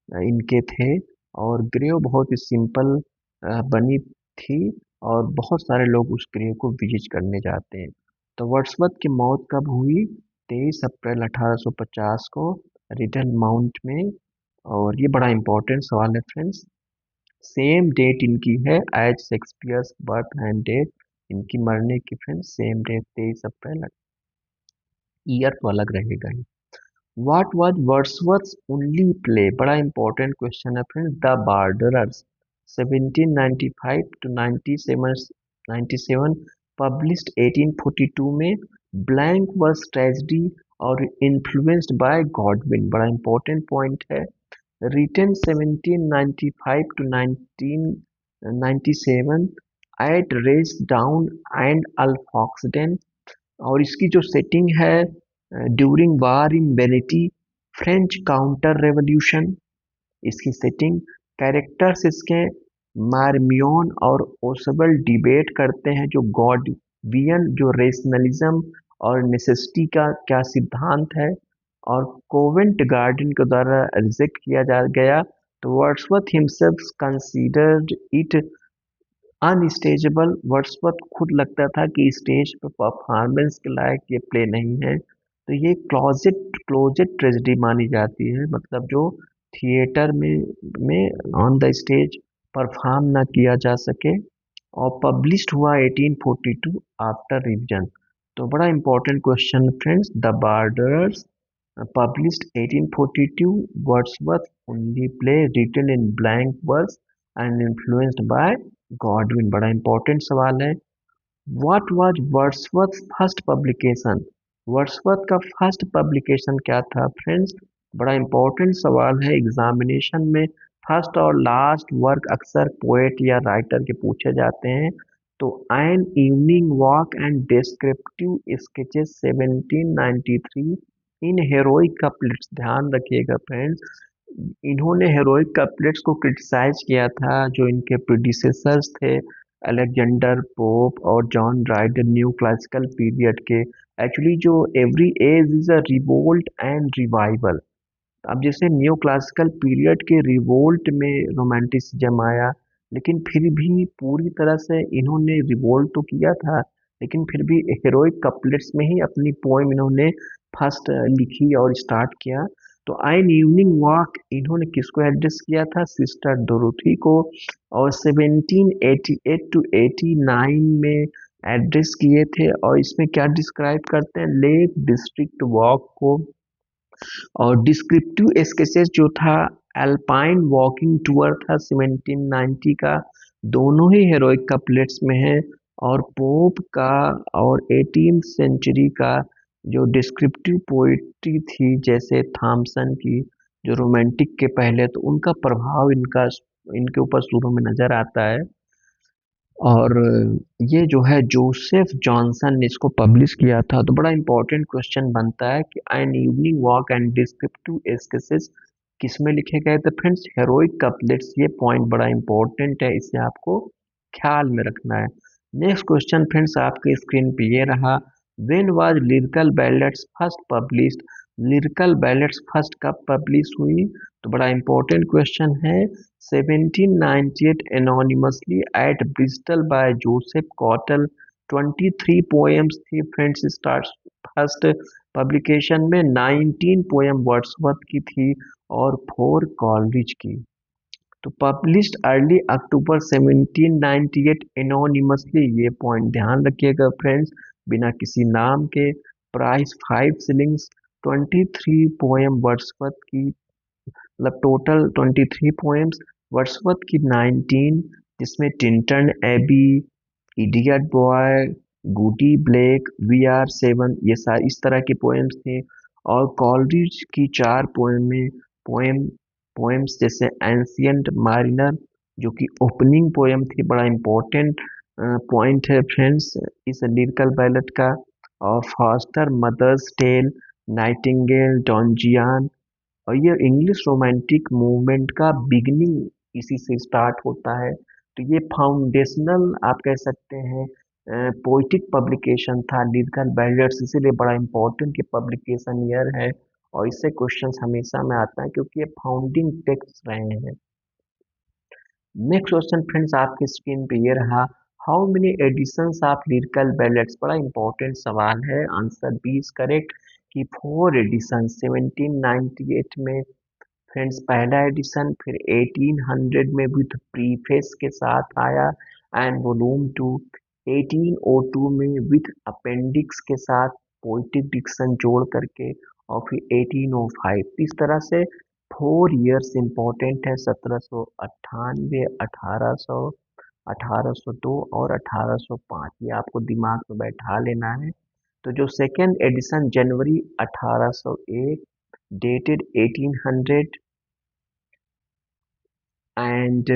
इनके थे, और ग्रेव बहुत ही सिंपल बनी थी, और बहुत सारे लोग उस ग्रेव को विजिट करने जाते हैं। तो वर्ड्सवर्थ की मौत कब हुई, 23 अप्रैल 1850 को रिडल माउंट में। और ये बड़ा इंपॉर्टेंट सवाल है फ्रेंड्स, सेम डेट इनकी है as Shakespeare's birth and date, इनकी मरने की friends same date 23 April, year तो अलग रहेगा ही। What was Wordsworth's only play, बड़ा इंपॉर्टेंट क्वेश्चन है friends, the Borderers 1795 to 97 published 1842 में, ब्लैंक वर्स ट्रेजेडी और इन्फ्लुएंस्ड बाय गॉडविन, बड़ा इंपॉर्टेंट पॉइंट है, written 1795 to 19 97 at Racedown and Alfoxden. और इसकी जो सेटिंग है during war in vanity, French counter revolution. इसकी सेटिंग, कैरेक्टर्स इसके मार्मियोन और ओसबल डिबेट करते हैं जो गॉडवियन जो रेशनलिज्म और नेसेसिटी का क्या सिद्धांत है, और कोवेंट गार्डन के द्वारा रिजेक्ट किया जा गया। तो Wordsworth himself considered it unstageable. Wordsworth खुद लगता था कि स्टेज पर परफॉर्मेंस के लायक ये प्ले नहीं है। तो ये क्लोजेट ट्रेजेडी मानी जाती है, मतलब जो थिएटर में ऑन द स्टेज परफॉर्म ना किया जा सके। और पब्लिश्ड हुआ 1842 आफ्टर रिविजन। तो बड़ा important question friends, the borders published 1842, Wordsworth only play written in blank verse and influenced by Godwin। बड़ा इंपॉर्टेंट सवाल है। What was Wordsworth's first publication? Wordsworth का फर्स्ट पब्लिकेशन क्या था फ्रेंड्स? बड़ा इंपॉर्टेंट सवाल है एग्जामिनेशन में। फर्स्ट और लास्ट वर्क अक्सर पोएट या राइटर के पूछे जाते हैं। तो N evening walk and descriptive sketches 1793 in heroic couplets. ध्यान रखिएगा फ्रेंड्स, इन्होंने हेरोइक कपलेट्स को क्रिटिसाइज किया था जो इनके प्रोडिसेसर्स थे अलेक्जेंडर पोप और John Dryden new classical period के। एक्चुअली जो every age is a revolt and revival. अब जैसे न्यू क्लासिकल पीरियड के रिवोल्ट में रोमांटिसिज्म आया, लेकिन फिर भी पूरी तरह से इन्होंने रिवोल्ट तो किया था, लेकिन फिर भी हेरोइक कपलेट्स में ही अपनी पोएम इन्होंने फर्स्ट लिखी और स्टार्ट किया। तो एन इवनिंग वॉक इन्होंने किसको एड्रेस किया था? सिस्टर डोरोथी को। और 1788 टू 89 में एड्रेस किए थे। और इसमें क्या डिस्क्राइब करते हैं? लेक डिस्ट्रिक्ट वॉक को। और डिस्क्रिप्टिव स्केचेस जो था अल्पाइन वॉकिंग टूर था 1790 का, दोनों ही हेरोइक कपलेट्स में है। और पोप का और 18th सेंचुरी का जो डिस्क्रिप्टिव पोइट्री थी जैसे थॉमसन की जो रोमांटिक के पहले, तो उनका प्रभाव इनके ऊपर शुरू में नजर आता है। और ये जो है जोसेफ जॉनसन ने इसको पब्लिश किया था। तो बड़ा इंपॉर्टेंट क्वेश्चन बनता है कि an evening walk and descriptive sketches किस में लिखे गए थे फ्रेंड्स? Heroic couplets. ये पॉइंट बड़ा इंपॉर्टेंट है, इसे आपको ख्याल में रखना है। नेक्स्ट क्वेश्चन फ्रेंड्स आपके स्क्रीन पे ये रहा, when was lyrical ballads first published? Lyrical ballads first कब पब्लिश हुई? तो बड़ा इंपॉर्टेंट क्वेश्चन है। 1798 anonymously at Bristol by Joseph Cottle। 23 poems थी फ्रेंड्स स्टार्ट फर्स्ट पब्लिकेशन में। 19 पोएम वर्ड्सवर्थ की थी और 4 कॉलरिज की। तो पब्लिश्ड अर्ली अक्टूबर 1798 एनोनिमसली। ये पॉइंट ध्यान रखिएगा फ्रेंड्स, बिना किसी नाम के। Price 5 shillings. 23 पोएम वर्ड्सवर्थ की, मतलब टोटल 23 पोएम्स। वर्ड्सवर्थ की 19, जिसमें Tintern Abbey, idiot boy, Goody Blake, we are seven, ये सारी इस तरह की पोएम्स थी। और कॉलरिज की 4 पोएम पोएम्स जैसे एंशियंट मारिनर जो कि ओपनिंग पोएम थी। बड़ा इंपॉर्टेंट पॉइंट है फ्रेंड्स इस लिरिकल बैलेट का। और foster mother's tale, nightingale, dungeon. और ये इंग्लिश रोमांटिक मूवमेंट का बिगिनिंग इसी से स्टार्ट होता है। तो ये फाउंडेशनल आप कह सकते हैं पोइटिक पब्लिकेशन था लिरिकल बैलेट्स, इसीलिए बड़ा इंपॉर्टेंट कि पब्लिकेशन ईयर है। और इससे क्वेश्चंस हमेशा में आता है क्योंकि ये फाउंडिंग टेक्स्ट रहे हैं। नेक्स्ट क्वेश्चन फ्रेंड्स आपकी स्क्रीन पे ये रहा, how many editions of lyrical ballads? बड़ा इंपॉर्टेंट सवाल है। आंसर बी इज करेक्ट कि 4 एडिशन। 1798 में फ्रेंड्स पहला एडिशन, फिर 1800 में विद प्रीफेस के साथ आया एंड वॉल्यूम 2, 1802 में विद अपेंडिक्स के साथ पोइटिक डिक्शन जोड़ करके, और फिर 1805। इस तरह से 4 ईयर्स इंपॉर्टेंट है, 1798, 1800, 1802 और 1805। ये आपको दिमाग में बैठा लेना है। तो जो second edition January 1801 dated 1800 and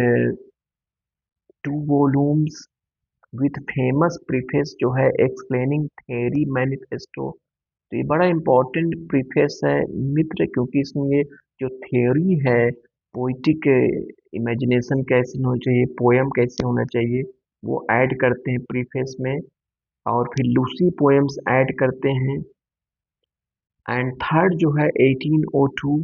2 volumes with famous preface जो है एक्सप्लेनिंग थ्योरी मैनिफेस्टो। तो ये बड़ा इम्पोर्टेंट प्रीफेस है मित्र, क्योंकि इसमें ये जो थ्योरी है पोइटिक इमेजिनेशन कैसे होना चाहिए, पोएम कैसे होना चाहिए, वो ऐड करते हैं प्रीफेस में। और फिर लूसी पोएम्स ऐड करते हैं। एंड थर्ड जो है 1802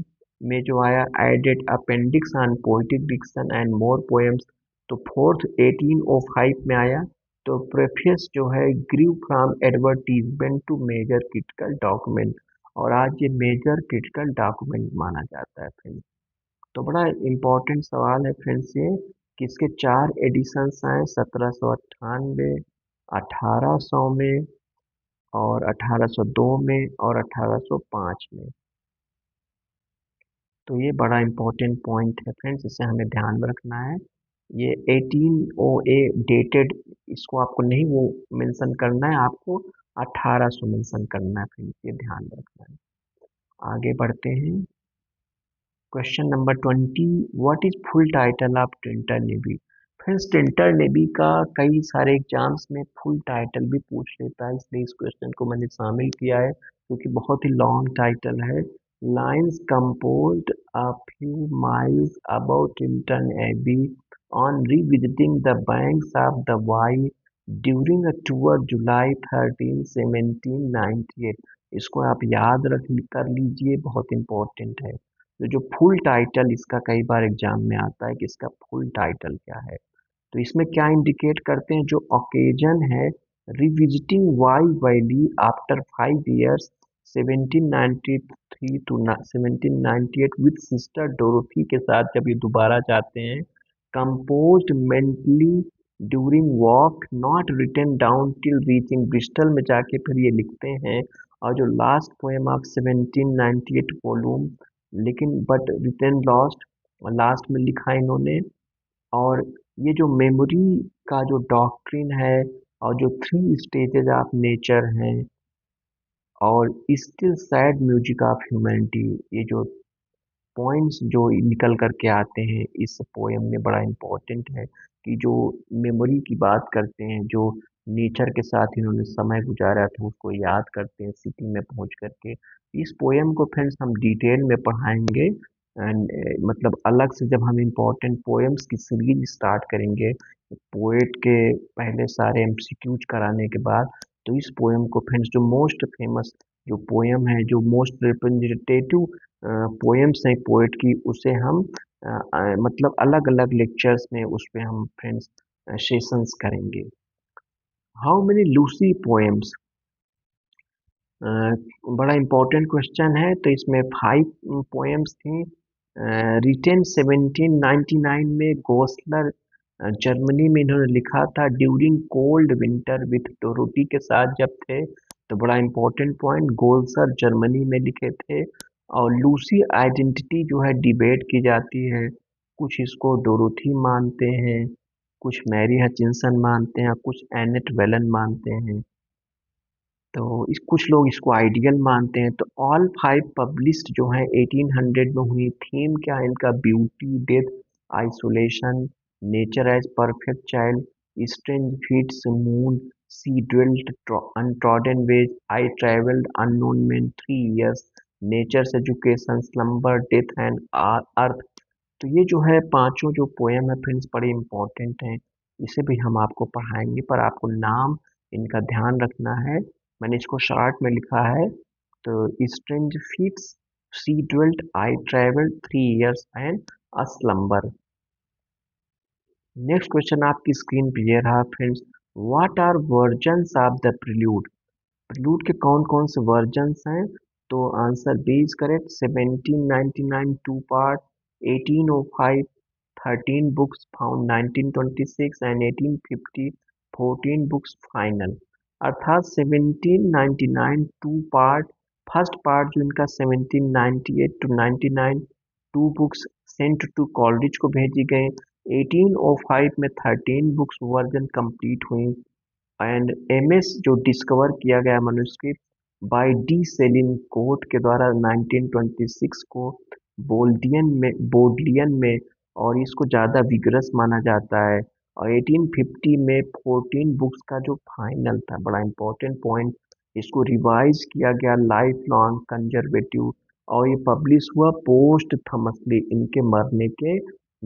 में जो आया added appendix on poetic diction and more poems. तो फोर्थ 1805 में आया। तो प्रेफेस जो है grew from advertisement to major critical document, और आज ये मेजर क्रिटिकल डॉक्यूमेंट माना जाता है फ्रेंड्स। तो बड़ा इम्पोर्टेंट सवाल है फ्रेंड्स ये, कि इसके 4 एडिशंस आए 1798, 1800 में, और 1802 में, और 1805 में। तो ये बड़ा इम्पोर्टेंट पॉइंट है फ्रेंड्स, इसे हमें ध्यान में रखना है। ये 1808 डेटेड, इसको आपको नहीं वो मेंशन करना है, आपको 1800 मेंशन करना है फ्रेंड्स, ये ध्यान में रखना है। आगे बढ़ते हैं। Question number 20, what is full title of tenter navy. Friends tenter navy का कई सारे एग्जाम्स में फुल टाइटल भी पूछ लेता है, इसलिए इस क्वेश्चन को मैंने शामिल किया है, क्योंकि बहुत ही लॉन्ग टाइटल है। Lines composed a few miles above Tilton Abbey on revisiting the banks of the Wye during a tour July 13, 1798। इसको आप याद रख कर लीजिए, बहुत इंपॉर्टेंट है। तो जो फुल टाइटल इसका कई बार एग्जाम में आता है कि इसका फुल टाइटल क्या है। तो इसमें क्या इंडिकेट करते हैं, जो ओकेजन है revisiting Wye Valley after 5 years 1793 to 1798 with sister Dorothy के साथ जब ये दोबारा जाते हैं। Composed mentally during walk not written down till reaching Bristol में जाके फिर ये लिखते हैं। और जो लास्ट पोएम ऑफ 1798 वॉल्यूम, लेकिन बट रिटन लॉस्ट, लास्ट में लिखा इन्होंने। और ये जो मेमोरी का जो डॉक्ट्रिन है, और जो 3 स्टेजेस ऑफ नेचर हैं, और still sad music of humanity, ये जो पॉइंट्स जो निकल कर के आते हैं इस पोएम में, बड़ा इम्पोर्टेंट है कि जो मेमोरी की बात करते हैं, जो नेचर के साथ इन्होंने समय गुजारा था उसको याद करते हैं सिटी में पहुंच करके। इस पोएम को फ्रेंड्स हम डिटेल में पढ़ाएंगे, एंड मतलब अलग से जब हम इम्पोर्टेंट पोएम्स की सीरीज स्टार्ट करेंगे पोएट के पहले सारे एमसीक्यूज कराने के बाद, तो इस पोएम को फ्रेंड्स जो मोस्ट फेमस जो पोएम है, जो मोस्ट रिप्रेजेंटेटिव पोएम्स हैं पोएट की, उसे हम मतलब अलग अलग लेक्चर्स में उस पे हम फ्रेंड्स सेशंस करेंगे। हाउ मेनी लूसी पोएम्स, बड़ा इम्पोर्टेंट क्वेश्चन है। तो इसमें 5 पोएम्स थी रिटेन 1799 में। गोसलर जर्मनी में इन्होंने लिखा था ड्यूरिंग कोल्ड विंटर विथ डोरोटी के साथ जब थे। तो बड़ा इम्पोर्टेंट पॉइंट, गोल्सर जर्मनी में लिखे थे। और लूसी आइडेंटिटी जो है डिबेट की जाती है, कुछ इसको डोरोथी मानते हैं, कुछ मैरी हचिंसन मानते हैं, कुछ एनेट वेलन मानते हैं। तो इस कुछ लोग इसको आइडियल मानते हैं। तो ऑल 5 पब्लिश्ड जो हैं 1800 में हुई। थीम क्या है इनका, beauty, death, isolation, nature as perfect child, strange fits, moon, she dwelt untrodden ways, I travelled unknown men 3 years, nature's education, slumber, death and earth. तो ये जो है पांचों जो पोएम है फ्रेंड्स बड़े इंपॉर्टेंट हैं, इसे भी हम आपको पढ़ाएंगे, पर आपको नाम इनका ध्यान रखना है। मैंने इसको शॉर्ट में लिखा है। तो strange fits, she dwelt, I travelled, 3 years and a slumber. Next question आपकी स्क्रीन पे ये रहा friends, what are versions of the prelude. Prelude के कौन कौन से वर्जन्स हैं। तो answer B is correct. 1799 2 part, 1805 13 books found, 1926 and 1850 14 books final. अर्थात 1799 2 पार्ट, फर्स्ट पार्ट जो इनका 1798 to 99 2 books sent to college को भेजी गई। 1805 में 13 बुक्स वर्जन कंप्लीट हुई। एंड एमएस जो डिस्कवर किया गया manuscript by de Selincourt के द्वारा 1926 को बोल्डियन में और इसको ज़्यादा विगरस माना जाता है। और 1850 में 14 बुक्स का जो फाइनल था, बड़ा इंपॉर्टेंट पॉइंट, इसको रिवाइज किया गया लाइफ लॉन्ग कंजर्वेटिव, और ये पब्लिश हुआ पोस्ट थॉमसली, इनके मरने के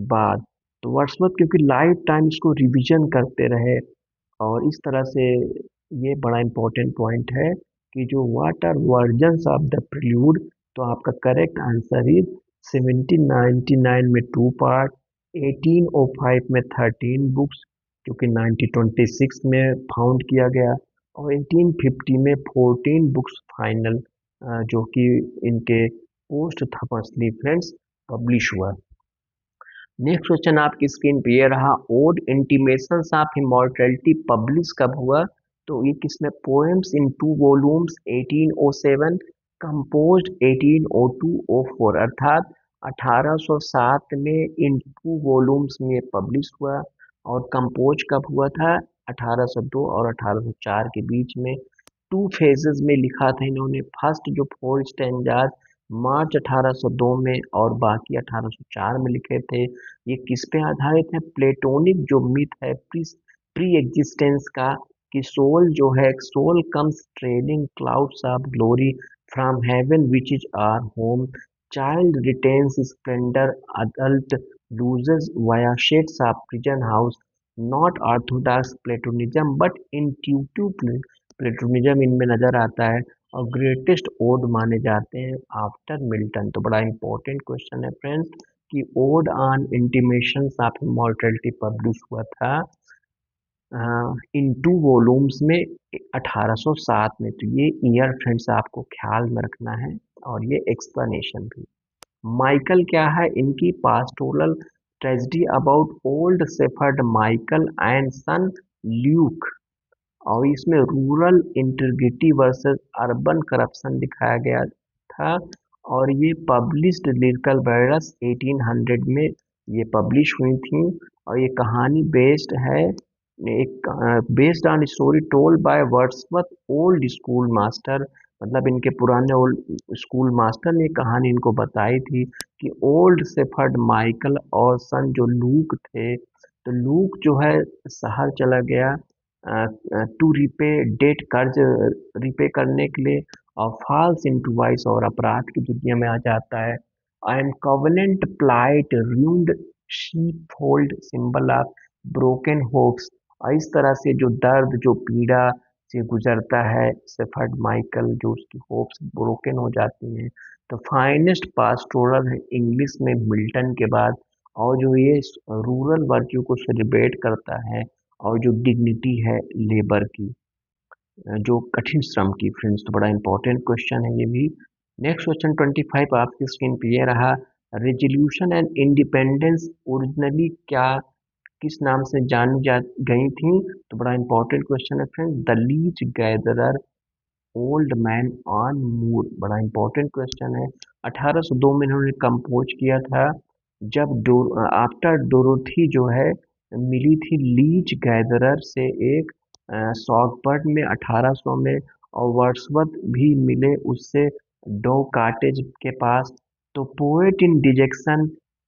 बाद। तो वर्ड्सवर्थ क्योंकि लाइफ टाइम इसको रिवीजन करते रहे, और इस तरह से ये बड़ा इंपॉर्टेंट पॉइंट है कि जो what are versions of the prelude. तो आपका करेक्ट आंसर इज 1799 में 2 पार्ट, 1805 में 13 बुक्स, जो कि 1926 में फाउंड किया गया, और 1850 में 14 बुक्स फाइनल, जो कि इनके पोस्ट थॉमसली फ्रेंड्स पब्लिश हुआ। नेक्स्ट क्वेश्चन आपकी स्क्रीन पे ये रहा, ode intimations of immortality publish कब हुआ। तो ये किसमें, पोएम्स इन 2 वॉल्यूम्स 1807, कंपोज्ड 1802-04, अर्थात 1807 में इन 2 वॉल्यूम्स में पब्लिश हुआ, और कंपोज कब हुआ था, 1802 और 1804 के बीच में। 2 फेजेस में लिखा था इन्होंने, फर्स्ट जो 4 स्टैंजाज मार्च 1802 में, और बाकी 1804 में लिखे थे। ये किस पे आधारित है, प्लेटोनिक जो मिथ है प्री एग्जिस्टेंस का, कि सोल जो है, soul comes trailing clouds of glory from heaven which is our home, child retains splendour, adult loses via shades of prison house, not orthodox Platonism but intuitive Platonism इनमें नजर आता है, और ग्रेटेस्ट ओड माने जाते हैं आफ्टर मिल्टन। तो बड़ा इंपॉर्टेंट क्वेश्चन है फ्रेंड्स, कि odd on intimations of immortality publish हुआ था इन 2 वॉल्यूम्स में 1807 में। तो ये ईयर फ्रेंड्स आपको ख्याल में रखना है, और ये एक्सप्लेनेशन भी। माइकल क्या है, इनकी pastoral tragedy about old shepherd Michael and son Luke, और इसमें rural integrity versus urban corruption दिखाया गया था, और ये पब्लिश्ड लिरिकल बैरस 1800 में ये पब्लिश हुई थी। और ये कहानी based on story told by Wordsworth old school master, मतलब इनके पुराने ओल्ड स्कूल मास्टर ने कहानी इनको बताई थी, कि ओल्ड शेफर्ड माइकल और सन जो लूक थे, तो लूक जो है शहर चला गया टू रिपे डेट, कर्ज रिपे करने के लिए, और फॉल्स इनटू वाइस, और अपराध की दुनिया में आ जाता है, and covenant plight ruined sheep fold, symbol of broken hopes. और इस तरह से जो दर्द, जो पीड़ा से गुजरता है शेफर्ड माइकल, जो उसकी होप्स ब्रोकन हो जाती हैं। तो फाइनेस्ट पास्टोरल है इंग्लिश में मिल्टन के बाद, और जो ये रूरल वर्च्यू को सेलिब्रेट करता है, और जो डिग्निटी है लेबर की, जो कठिन श्रम की फ्रेंड्स। तो बड़ा इंपॉर्टेंट क्वेश्चन है ये भी। नेक्स्ट क्वेश्चन 25 आपकी स्क्रीन पे ये रहा, रेजोल्यूशन एंड इंडिपेंडेंस ओरिजिनली क्या किस नाम से जानी जा गई थी। तो बड़ा इंपॉर्टेंट क्वेश्चन है friends, the leech gatherer old man on moor, बड़ा इंपॉर्टेंट क्वेश्चन है। 1802 में इन्होंने कंपोज किया था, जब आफ्टर डोरोथी जो है मिली थी लीच गैदरर से एक सॉगबर्ड में 1800 में, और वर्ड्सवर्थ भी मिले उससे डो काटेज के पास। तो पोएट इन डिजेक्शन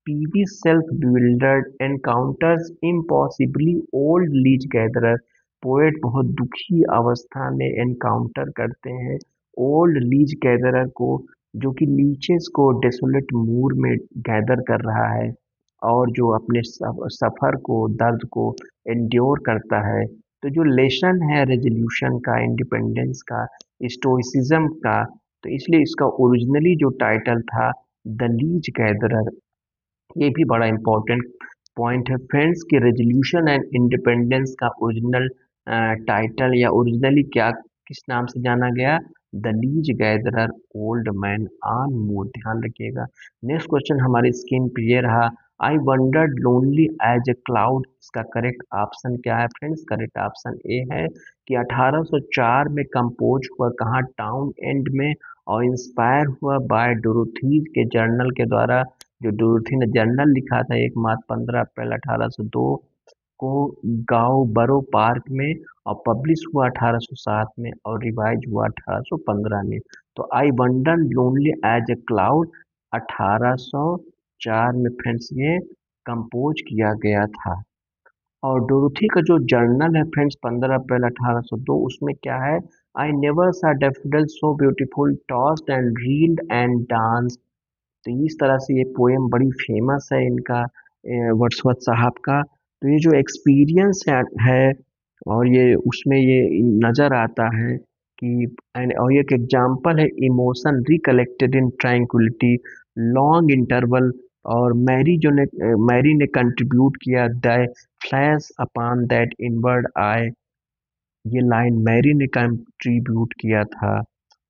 पीवी self bewildered encounters impossibly old leech gatherer, poet बहुत दुखी अवस्था में एनकाउंटर करते हैं ओल्ड लीच गैदरर को, जो कि लीचेस को डेसोलेट मूर में गैदर कर रहा है, और जो अपने सफ़र को, दर्द को एंड्योर करता है। तो जो लेसन है रेजोल्यूशन का, इंडिपेंडेंस का, स्टोइसिज्म का, तो इसलिए इसका ओरिजिनली जो टाइटल था द लीच गैदरर। ये भी बड़ा इंपॉर्टेंट पॉइंट है फ्रेंड्स, कि रेजोल्यूशन एंड इंडिपेंडेंस का ओरिजिनल टाइटल या ओरिजिनली क्या किस नाम से जाना गया, the leech gatherer old man on moor, ध्यान रखिएगा। नेक्स्ट क्वेश्चन हमारी स्क्रीन पे ये रहा, I wandered lonely as a cloud, इसका करेक्ट ऑप्शन क्या है फ्रेंड्स, करेक्ट ऑप्शन ए है, कि 1804 में कंपोज हुआ, कहाँ, टाउन एंड में, और इंस्पायर हुआ बाय डोरोथीज के जर्नल के द्वारा, जो डोरथी ने जर्नल लिखा था 1 मार्च 15 अप्रैल 1802 को गांव बरो पार्क में, और पब्लिश हुआ 1807 में, और रिवाइज हुआ 1815 में। तो I wander lonely as a cloud 1804 में फ्रेंड्स ये कंपोज किया गया था। और डोरोथी का जो जर्नल है फ्रेंड्स 15 अप्रैल 1802, उसमें क्या है, आई नेवर सा daffodil so beautiful tossed and reeled and dance. तो इस तरह से ये पोएम बड़ी फेमस है इनका, वर्ड्सवर्थ साहब का। तो ये जो एक्सपीरियंस है और ये उसमें ये नज़र आता है कि और एक एग्जांपल है, emotion recollected in tranquillity long interval. और मैरी ने कंट्रीब्यूट किया the flash upon that inward आई, ये लाइन मैरी ने कंट्रीब्यूट किया था।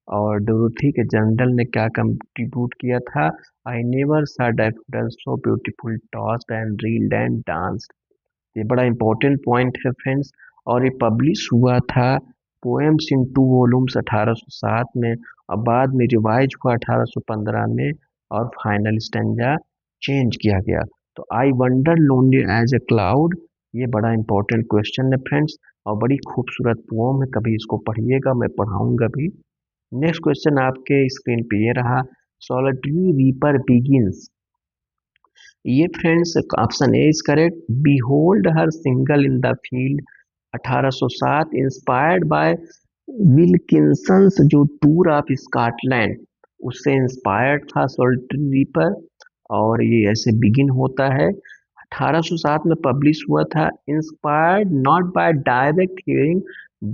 और डोरोथी के जनरल ने क्या कंट्रीब्यूट किया था, आई नेवर सा daffodil so beautiful tossed and reeled and danced. ये बड़ा इंपॉर्टेंट पॉइंट है फ्रेंड्स। और ये पब्लिश हुआ था पोएम्स इन 2 वॉल्यूम्स 1807 में, और बाद में रिवाइज हुआ 1815 में, और फाइनल स्टैंजा चेंज किया गया। तो I wander lonely as a cloud, ये बड़ा इंपॉर्टेंट क्वेश्चन है फ्रेंड्स, और बड़ी खूबसूरत पोम है, कभी इसको पढ़िएगा, मैं पढ़ाऊंगा भी। नेक्स्ट क्वेश्चन आपके स्क्रीन पे ये रहा, सॉलिटरी रीपर बिगिंस। ये friends option A is correct, behold her single in the field 1807, inspired by Wilkinson's जो टूर ऑफ स्कॉटलैंड, उससे इंस्पायर्ड था सॉलिटरी रीपर। और ये ऐसे बिगिन होता है, 1807 में पब्लिश हुआ था, inspired not by direct hearing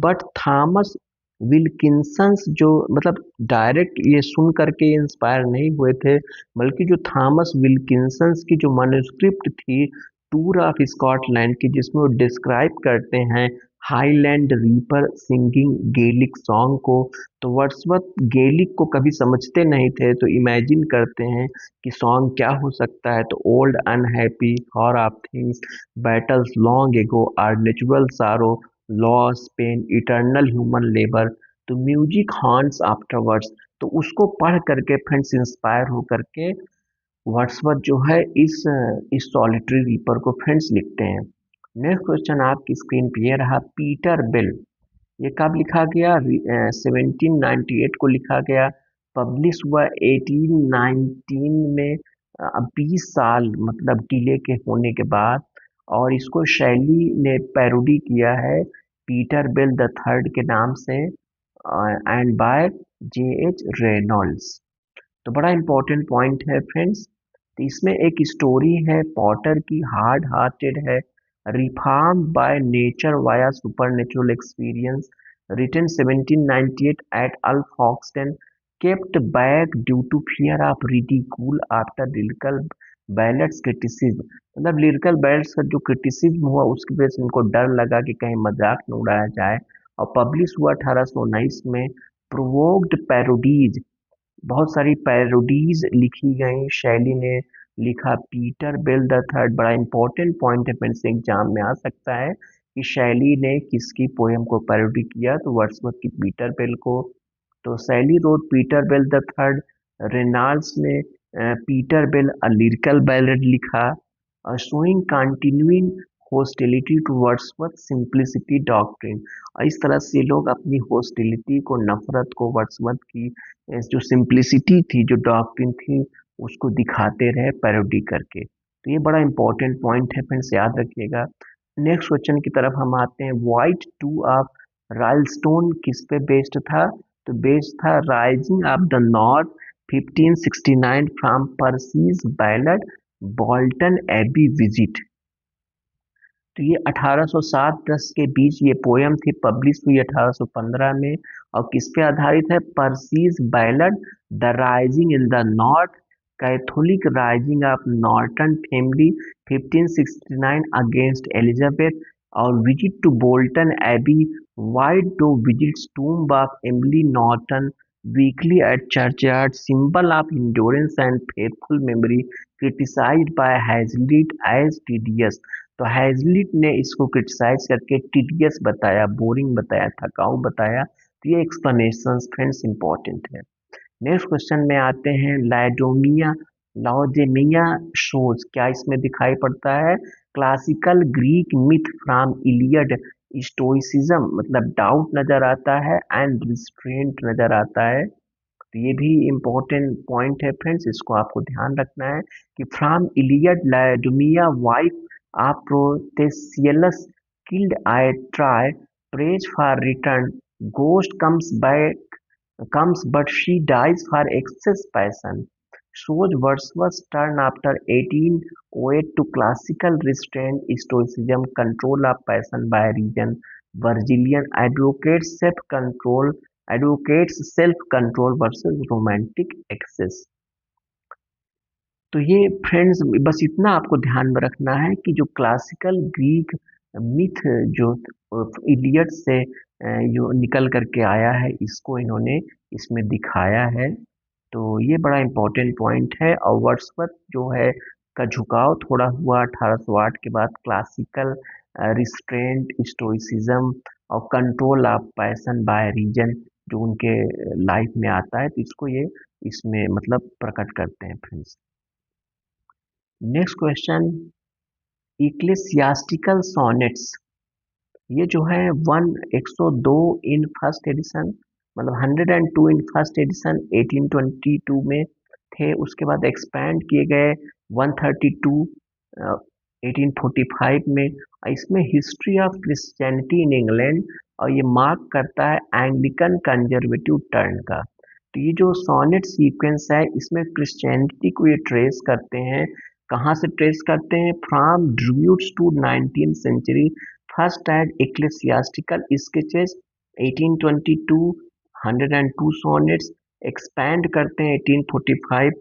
but Thomas Wilkinson's, जो मतलब डायरेक्ट ये सुन करके इंस्पायर नहीं हुए थे, बल्कि जो थॉमस विल्किंसंस की जो मैन्युस्क्रिप्ट थी टूर ऑफ स्कॉटलैंड की, जिसमें वो डिस्क्राइब करते हैं Highland reaper singing Gaelic song को। तो वर्ड्सवर्थ गेलिक को कभी समझते नहीं थे, तो इमेजिन करते हैं कि सॉन्ग क्या हो सकता है। तो old unhappy far off things, battles long ago, or natural sorrow, loss pain, eternal human labour, तो म्यूजिक हॉन्ट्स आफ्टरवर्ड्स। तो उसको पढ़ करके फ्रेंड्स इंस्पायर हो करके वर्ड्सवर्थ जो है इस सॉलिटरी रीपर को फ्रेंड्स लिखते हैं। नेक्स्ट क्वेश्चन आपकी स्क्रीन पे ये रहा, पीटर बेल, ये कब लिखा गया, 1798 को लिखा गया, पब्लिश हुआ 1819 में, 20 साल मतलब डिले के होने के बाद। और इसको शैली ने पैरोडी किया है पीटर बेल द थर्ड के नाम से, एंड बाय J.H. रेनॉल्ड्स। तो बड़ा इंपॉर्टेंट पॉइंट है फ्रेंड्स। तो इसमें एक स्टोरी है पॉटर की, हार्ड हार्टेड है, reform by nature via supernatural experience, written 1798 at Alfoxden, kept back due to fear of ridicule after lyrical ballads criticism, मतलब लिरिकल बैलेट्स का जो क्रिटिसिज्म हुआ उसकी वजह से इनको डर लगा कि कहीं मजाक न उड़ाया जाए। और पब्लिश हुआ 1819 में, प्रोवोक्ड पैरोडीज, बहुत सारी पैरोडीज लिखी गई, शैली ने लिखा। पीटर बेल द थर्ड, बड़ा इंपॉर्टेंट पॉइंट है फ्रेंड्स, एग्जाम में आ सकता है कि शैली ने किसकी पोएम को पैरोडी किया, तो वर्ड्सवर्थ की पीटर बेल को। तो Shelley wrote Peter Bell the third, Reynolds ने Peter Bell a lyrical ballad लिखा, showing continuing hostility to Wordsworth simplicity doctrine. और इस तरह से लोग अपनी हॉस्टिलिटी को, नफरत को वर्ड्सवर्थ की जो सिंप्लिसिटी थी, जो डॉक्ट्रिन थी, उसको दिखाते रहे पैरोडी करके। तो ये बड़ा इंपॉर्टेंट पॉइंट है फ्रेंड्स, याद रखिएगा। नेक्स्ट क्वेश्चन की तरफ हम आते हैं, वाइट टू ऑफ राइलस्टोन किस पे बेस्ड था, तो बेस्ड था rising of the north 1569 from Percy's ballad Bolton Abbey visit. तो ये 1807-10 के बीच ये पोयम थी, पब्लिश हुई 1815 में, और किस पे आधारित है, Percy's ballad the rising in the north, Catholic rising of Norton family 1569 against Elizabeth, और visit to Bolton Abbey, white doe visits tomb of Emily Norton weekly at churchyard, symbol of endurance and faithful memory, criticised by Hazlitt as tedious. तो हैजलिट ने इसको क्रिटिसाइज करके टीडियस बताया, बोरिंग बताया, थकाऊ बताया। तो ये एक्सप्लेनेशन फ्रेंड्स इंपॉर्टेंट है। नेक्स्ट क्वेश्चन में आते हैं, लाइडोमिया लाउदेमिया शोज, क्या इसमें दिखाई पड़ता है, classical Greek myth from Iliad, stoicism मतलब डाउट नजर आता है, एंड रिस्ट्रेंट नजर आता है। तो ये भी इम्पोर्टेंट पॉइंट है फ्रेंड्स, इसको आपको ध्यान रखना है कि from Iliad Laodamia wife Aprothesielus killed I try, prays for return, ghost comes but she dies for excess passion. Shows Wordsworth's turn after 1808 to classical restraint, stoicism, control of passion by reason. Virgilian advocates self-control versus romantic excess. तो ये फ्रेंड्स बस इतना आपको ध्यान में रखना है कि जो क्लासिकल ग्रीक मिथ जो इलियड से जो निकल करके आया है इसको इन्होंने इसमें दिखाया है। तो ये बड़ा इम्पोर्टेंट पॉइंट है और वर्ड्सवर्थ जो है का झुकाव थोड़ा हुआ 1808 के बाद क्लासिकल रिस्ट्रेंट स्टोइसिज्म और control of passion by reason जो उनके लाइफ में आता है तो इसको ये इसमें मतलब प्रकट करते हैं फ्रेंड्स। नेक्स्ट क्वेश्चन, इक्लेसियास्टिकल सॉनेट्स ये जो है 102 इन फर्स्ट एडिशन मतलब 102 इन फर्स्ट एडिशन 1822 में थे। उसके बाद एक्सपैंड किए गए 132 1845 में। इसमें history of Christianity in England और ये मार्क करता है एंग्लिकन कंजर्वेटिव टर्न का। तो ये जो सोनेट सीक्वेंस है इसमें क्रिश्चियनिटी को ये ट्रेस करते हैं। कहाँ से ट्रेस करते हैं? From Druids to 19th century, first as ecclesiastical sketches 1822 102 sonnets, expand करते हैं 1845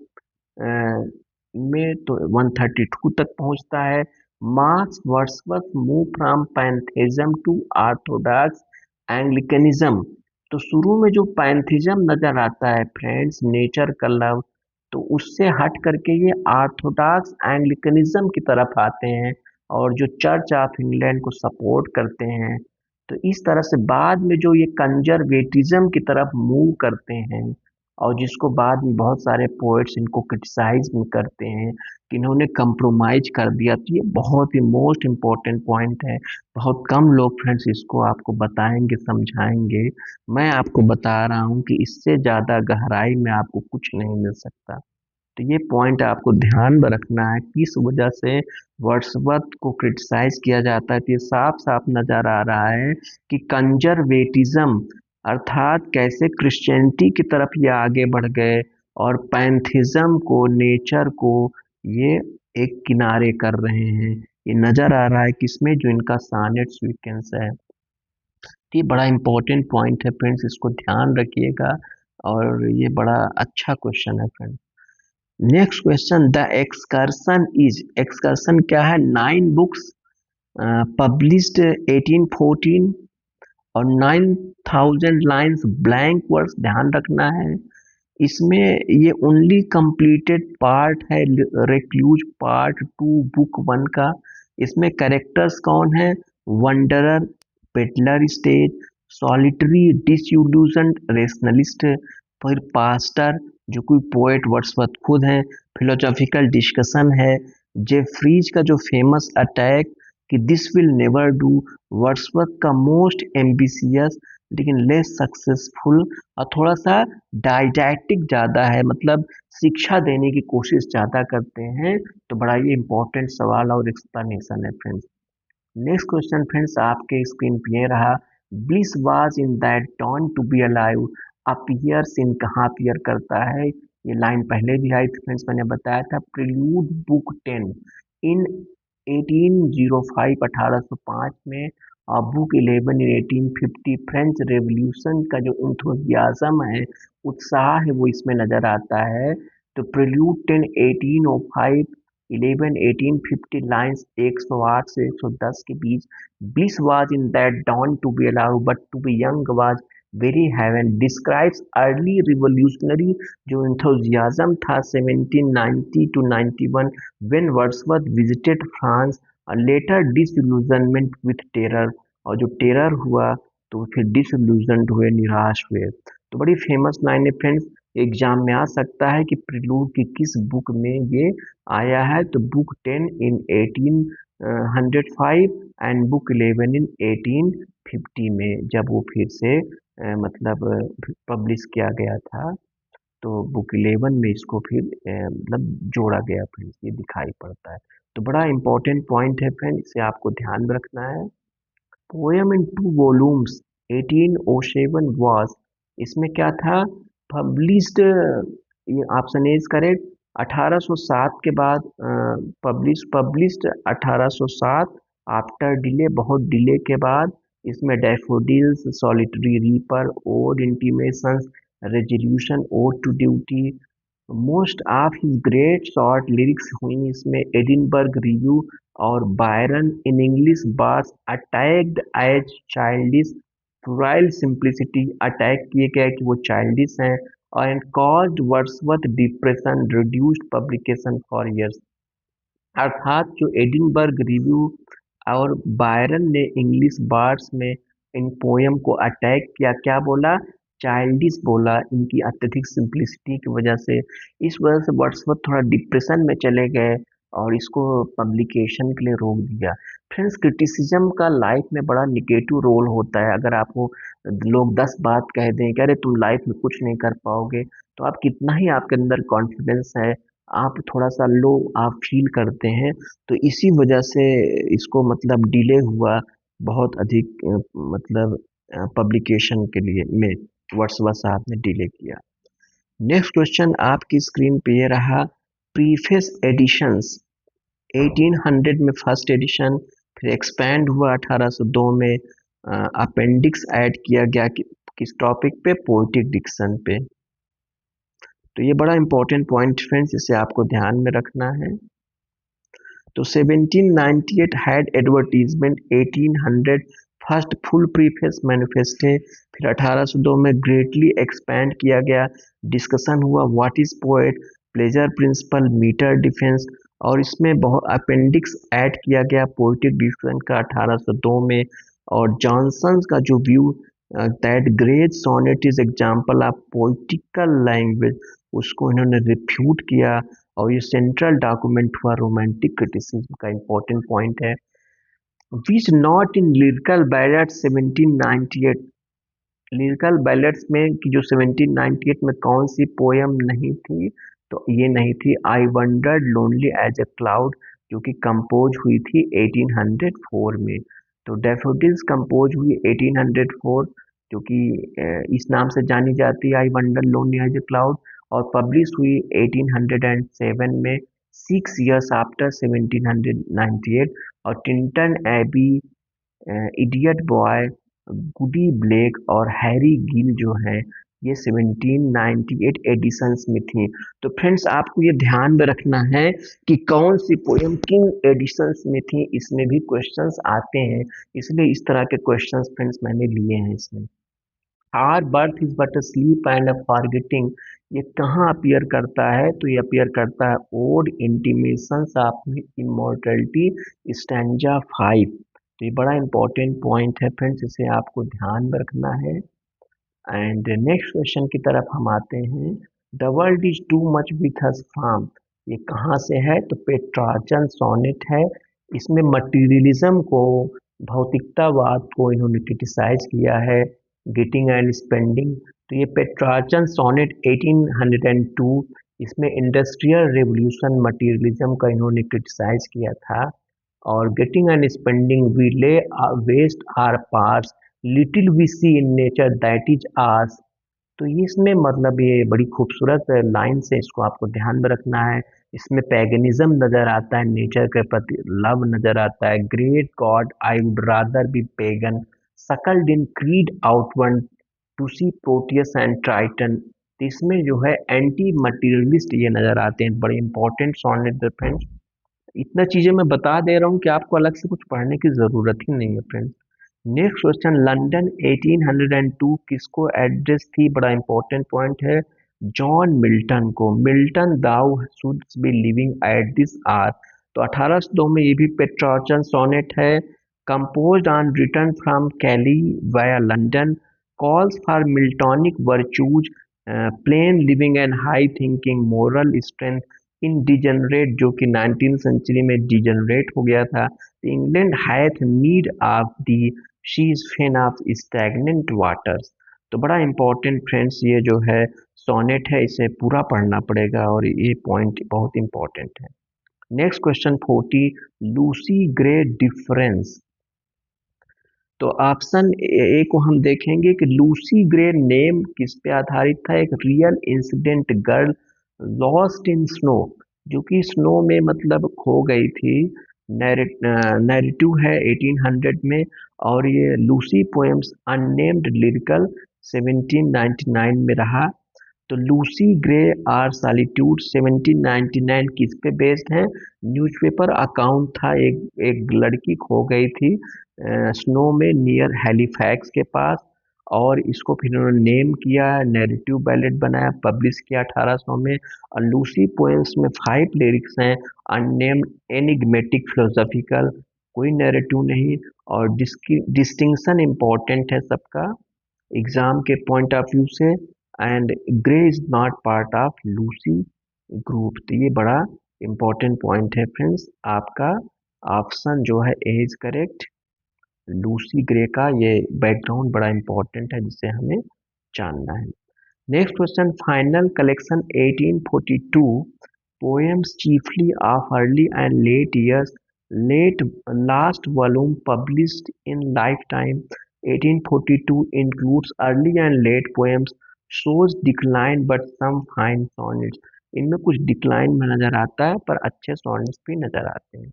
में तो 132 तक पहुंचता है। Marks Wordsworth move from pantheism to orthodox Anglicanism. तो शुरू में जो पैंथेइज्म नजर आता है फ्रेंड्स, नेचर का लव, तो उससे हट करके ये ऑर्थोडॉक्स एंग्लिकनिज्म की तरफ आते हैं और जो चर्च ऑफ इंग्लैंड को सपोर्ट करते हैं। तो इस तरह से बाद में जो ये कंजर्वेटिज्म की तरफ मूव करते हैं और जिसको बाद में बहुत सारे पोएट्स इनको क्रिटिसाइज भी करते हैं कि इन्होंने कंप्रोमाइज कर दिया। तो ये बहुत ही मोस्ट इम्पोर्टेंट पॉइंट है। बहुत कम लोग फ्रेंड्स इसको आपको बताएंगे, समझाएंगे। मैं आपको बता रहा हूँ कि इससे ज़्यादा गहराई में आपको कुछ नहीं मिल सकता। तो ये पॉइंट आपको ध्यान में रखना है किस वजह से वर्ड्सवर्थ को क्रिटिसाइज किया जाता है। तो ये साफ साफ नजर आ रहा है कि कंजर्वेटिज्म अर्थात कैसे क्रिश्चियनिटी की तरफ ये आगे बढ़ गए और पैंथिज्म को, नेचर को ये एक किनारे कर रहे हैं। ये नजर आ रहा है किसमें, जो इनका सॉनेट सीक्वेंस है। ये बड़ा इंपॉर्टेंट पॉइंट है फ्रेंड्स, इसको ध्यान रखिएगा और ये बड़ा अच्छा क्वेश्चन है friends. Next question, the excursion is, excursion क्या है? 9 बुक्स पब्लिश्ड 1814 और 9000 लाइन्स ब्लैंक वर्स, ध्यान रखना है। इसमें ये ओनली कंप्लीटेड पार्ट है रेक्लूज पार्ट 2 बुक 1 का। इसमें कैरेक्टर्स कौन है? Wanderer, pedlar stage, solitary disillusion rationalist, फिर पास्टर जो कोई पोएट वर्ड्सवर्थ खुद हैं, फिलोसॉफिकल डिस्कशन है, जेफ्रीज का जो फेमस अटैक कि this will never do, Wordsworth का मोस्ट एम्बिशियस लेकिन लेस सक्सेसफुल और थोड़ा सा डाइडैक्टिक ज़्यादा है, मतलब शिक्षा देने की कोशिश ज़्यादा करते हैं। तो बड़ा ये इंपॉर्टेंट सवाल और एक्सप्लेनेशन है फ्रेंड्स। नेक्स्ट क्वेश्चन फ्रेंड्स आपके स्क्रीन पे ये रहा, bliss was in that turn to be alive, appears in कहाँ अपीयर करता है? ये लाइन पहले भी आई थी फ्रेंड्स, मैंने बताया था प्रिल्यूड बुक 10 इन 1805 1805 में और बुक 11 इन 1850। फ्रेंच रेवोल्यूशन का जो इंथुजियाज्म है, उत्साह है, वो इसमें नजर आता है। तो प्रिल्यूड 10 1805 11 1850 लाइन्स 108 से 110 के बीच। Bliss was in that dawn to be alive but to be young was very heaven, describes early revolutionary जो इंथुजियाज्म था 1790 to 91 when Wordsworth visited France, a later disillusionment with terror, और जो टेरर हुआ तो फिर डिसइल्यूजनड हुए, निराश हुए। तो बड़ी फेमस लाइन है फ्रेंड्स, एग्जाम में आ सकता है कि प्रिलूड की किस बुक में ये आया है। तो बुक 10 इन 1805 एंड बुक 11 इन 1850 में जब वो फिर से मतलब पब्लिश किया गया था। तो बुक 11 में इसको फिर मतलब जोड़ा गया, फिर ये दिखाई पड़ता है। तो बड़ा इंपॉर्टेंट पॉइंट है फ्रेंड, इसे आपको ध्यान में रखना है। पोएम इन 2 वॉल्यूम्स 1807 वाज, इसमें क्या था, पब्लिश्ड, ये ऑप्शन ए इज करेक्ट, 1807 के बाद पब्लिश्ड 1807, आफ्टर डिले, बहुत डिले के बाद। इसमें daffodils, solitary reaper, ode intimations, resolution, ode to duty, most of his great short lyrics हुई इसमें। एडिनबर्ग रिव्यू और Byron in English bards attacked as childish, royal simplicity, attack किए गए कि वो चाइल्डिश हैं, और and caused Wordsworth depression, reduced publication for years. अर्थात जो एडिनबर्ग रिव्यू और बायरन ने इंग्लिश बार्ड्स में इन पोयम को अटैक किया, क्या बोला, चाइल्डिश बोला, इनकी अत्यधिक सिंप्लिसिटी की वजह से। इस वजह से वर्ड्सवर्थ थोड़ा डिप्रेशन में चले गए और इसको पब्लिकेशन के लिए रोक दिया। फ्रेंड्स, क्रिटिसिज्म का लाइफ में बड़ा निगेटिव रोल होता है। अगर आपको लोग 10 बात कह दें कि अरे तुम लाइफ में कुछ नहीं कर पाओगे, तो आप कितना ही आपके अंदर कॉन्फिडेंस है, आप थोड़ा सा लो आप फील करते हैं। तो इसी वजह से इसको मतलब डिले हुआ बहुत अधिक, मतलब पब्लिकेशन के लिए में वर्ड्सवर्थ साहब ने डिले किया। नेक्स्ट क्वेश्चन आपकी स्क्रीन पे ये रहा, प्रीफेस एडिशंस 1800 में फर्स्ट एडिशन, फिर एक्सपैंड हुआ 1802 में, अपेंडिक्स ऐड किया गया किस टॉपिक पे, पोएटिक डिक्शन पे। तो ये बड़ा इंपॉर्टेंट पॉइंट फ्रेंड्स, इसे आपको ध्यान में रखना है। तो 1798 had advertisement, 1800 first full preface manifesto, फिर 1802 में ग्रेटली एक्सपैंड किया गया, डिस्कशन हुआ what is poet, pleasure principle, metre defence, और इसमें बहुत अपेंडिक्स ऐड किया गया पोएटिक डिक्शन का 1802 में। और जॉनसन का जो view that great sonnet is example of poetical language, उसको इन्होंने रिफ्यूट किया। और ये सेंट्रल डॉक्यूमेंट हुआ रोमांटिक क्रिटिसिज्म का, इंपॉर्टेंट पॉइंट है। Which not in lyrical ballads 1798, lyrical ballads में कि जो 1798 में कौन सी पोयम नहीं थी, तो ये नहीं थी I wandered lonely as a cloud, जो कि कंपोज हुई थी 1804 में। तो डैफोडिल्स कंपोज हुई 1804, जो कि इस नाम से जानी जाती है, I wander lonely as a cloud, और पब्लिश हुई 1807 में, 6 years आफ्टर 1798। और Tintern Abbey, idiot boy, Goody Blake और हैरी गिल जो है, ये 1798 एडिशंस में थी। तो फ्रेंड्स, आपको ये ध्यान में रखना है कि कौन सी पोएम किन एडिशंस में थी, इसमें भी क्वेश्चंस आते हैं, इसलिए इस तरह के क्वेश्चंस फ्रेंड्स मैंने लिए हैं इसमें। Our birth is but a sleep and a forgetting, ये कहाँ अपीयर करता है, तो ये अपीयर करता है ode intimations of immortality, stanza 5। तो ये बड़ा इंपॉर्टेंट पॉइंट है फ्रेंड्स, इसे आपको ध्यान में रखना है। एंड नेक्स्ट क्वेश्चन की तरफ हम आते हैं, the world is too much with us फार्म, ये कहाँ से है, तो पेट्रार्चन सोनेट है। इसमें मटीरियलिज्म को, भौतिकतावाद को इन्होंने क्रिटिसाइज किया है, गेटिंग एंड स्पेंडिंग। तो ये पेट्रार्चन सोनेट 1802, इसमें इंडस्ट्रियल रेवोल्यूशन, मटीरियलिज्म का इन्होंने क्रिटिसाइज किया था। और getting and spending, we lay waste our powers, little we see in nature that is ours. तो ये इसमें मतलब ये बड़ी खूबसूरत लाइन से, इसको आपको ध्यान में रखना है। इसमें पैगनिज्म नजर आता है, नेचर के प्रति लव नजर आता है, great God I would rather be pagan, suckled in creed outworn to see Proteus and Triton. तो इसमें जो है एंटी मटीरियलिस्ट ये नजर आते हैं, बड़े इंपॉर्टेंट सॉनेट फ्रेंड्स। इतना चीजें मैं बता दे रहा हूँ कि आपको अलग से कुछ पढ़ने की जरूरत ही नहीं है फ्रेंड्स। नेक्स्ट क्वेश्चन, लंदन 1802 किसको एड्रेस थी, बड़ा इंपॉर्टेंट पॉइंट है, जॉन मिल्टन को। Milton thou should be living at this hour, तो 1802 में ये भी पेट्रार्चन सोनेट है, composed on return from Calais via London, calls for Miltonic virtues, plain living and high thinking, moral strength in degenerate, जो कि 19th सेंचुरी में डिजनरेट हो गया था। England hath need of thee she is fen of stagnant waters. तो बड़ा इंपॉर्टेंट फ्रेंड्स, ये जो है सोनेट है, इसे पूरा पढ़ना पड़ेगा और ये पॉइंट बहुत इंपॉर्टेंट है। Next question 40, Lucy grey difference. तो ऑप्शन ए को हम देखेंगे कि लूसी ग्रे नेम किस पे आधारित था, एक real incident girl lost in snow, जो कि स्नो में मतलब खो गई थी। नैरेटिव है 1800 में, और ये लूसी पोएम्स अननेम्ड लिरिकल 1799 में रहा। तो लूसी ग्रे आर सॉलिट्यूड 1799 किस पे बेस्ड है, न्यूज़पेपर अकाउंट था, एक लड़की खो गई थी स्नो में नियर हैलिफैक्स के पास, और इसको फिर उन्होंने नेम किया, नैरेटिव बैलेट बनाया, पब्लिश किया 1800 में। और लूसी पोएम्स में 5 लिरिक्स हैं, अननेम्ड, एनिग्मेटिक, फिलोसॉफिकल, कोई नैरेटिव नहीं, और डिस्टिंक्शन इम्पोर्टेंट है सबका एग्जाम के पॉइंट ऑफ व्यू से। And grey is not part of Lucy group. तो ये बड़ा इंपॉर्टेंट पॉइंट है फ्रेंड्स, आपका ऑप्शन जो है ए इज करेक्ट। लूसी ग्रे का ये बैकग्राउंड बड़ा इंपॉर्टेंट है जिसे हमें जानना है। Next question, final collection 1842 poems chiefly of early and late years, late last volume published in lifetime 1842 includes early and late poems, shows decline but some fine sonnets। इनमें कुछ डिक्लाइन में नजर आता है पर अच्छे सॉनेट्स भी नजर आते हैं।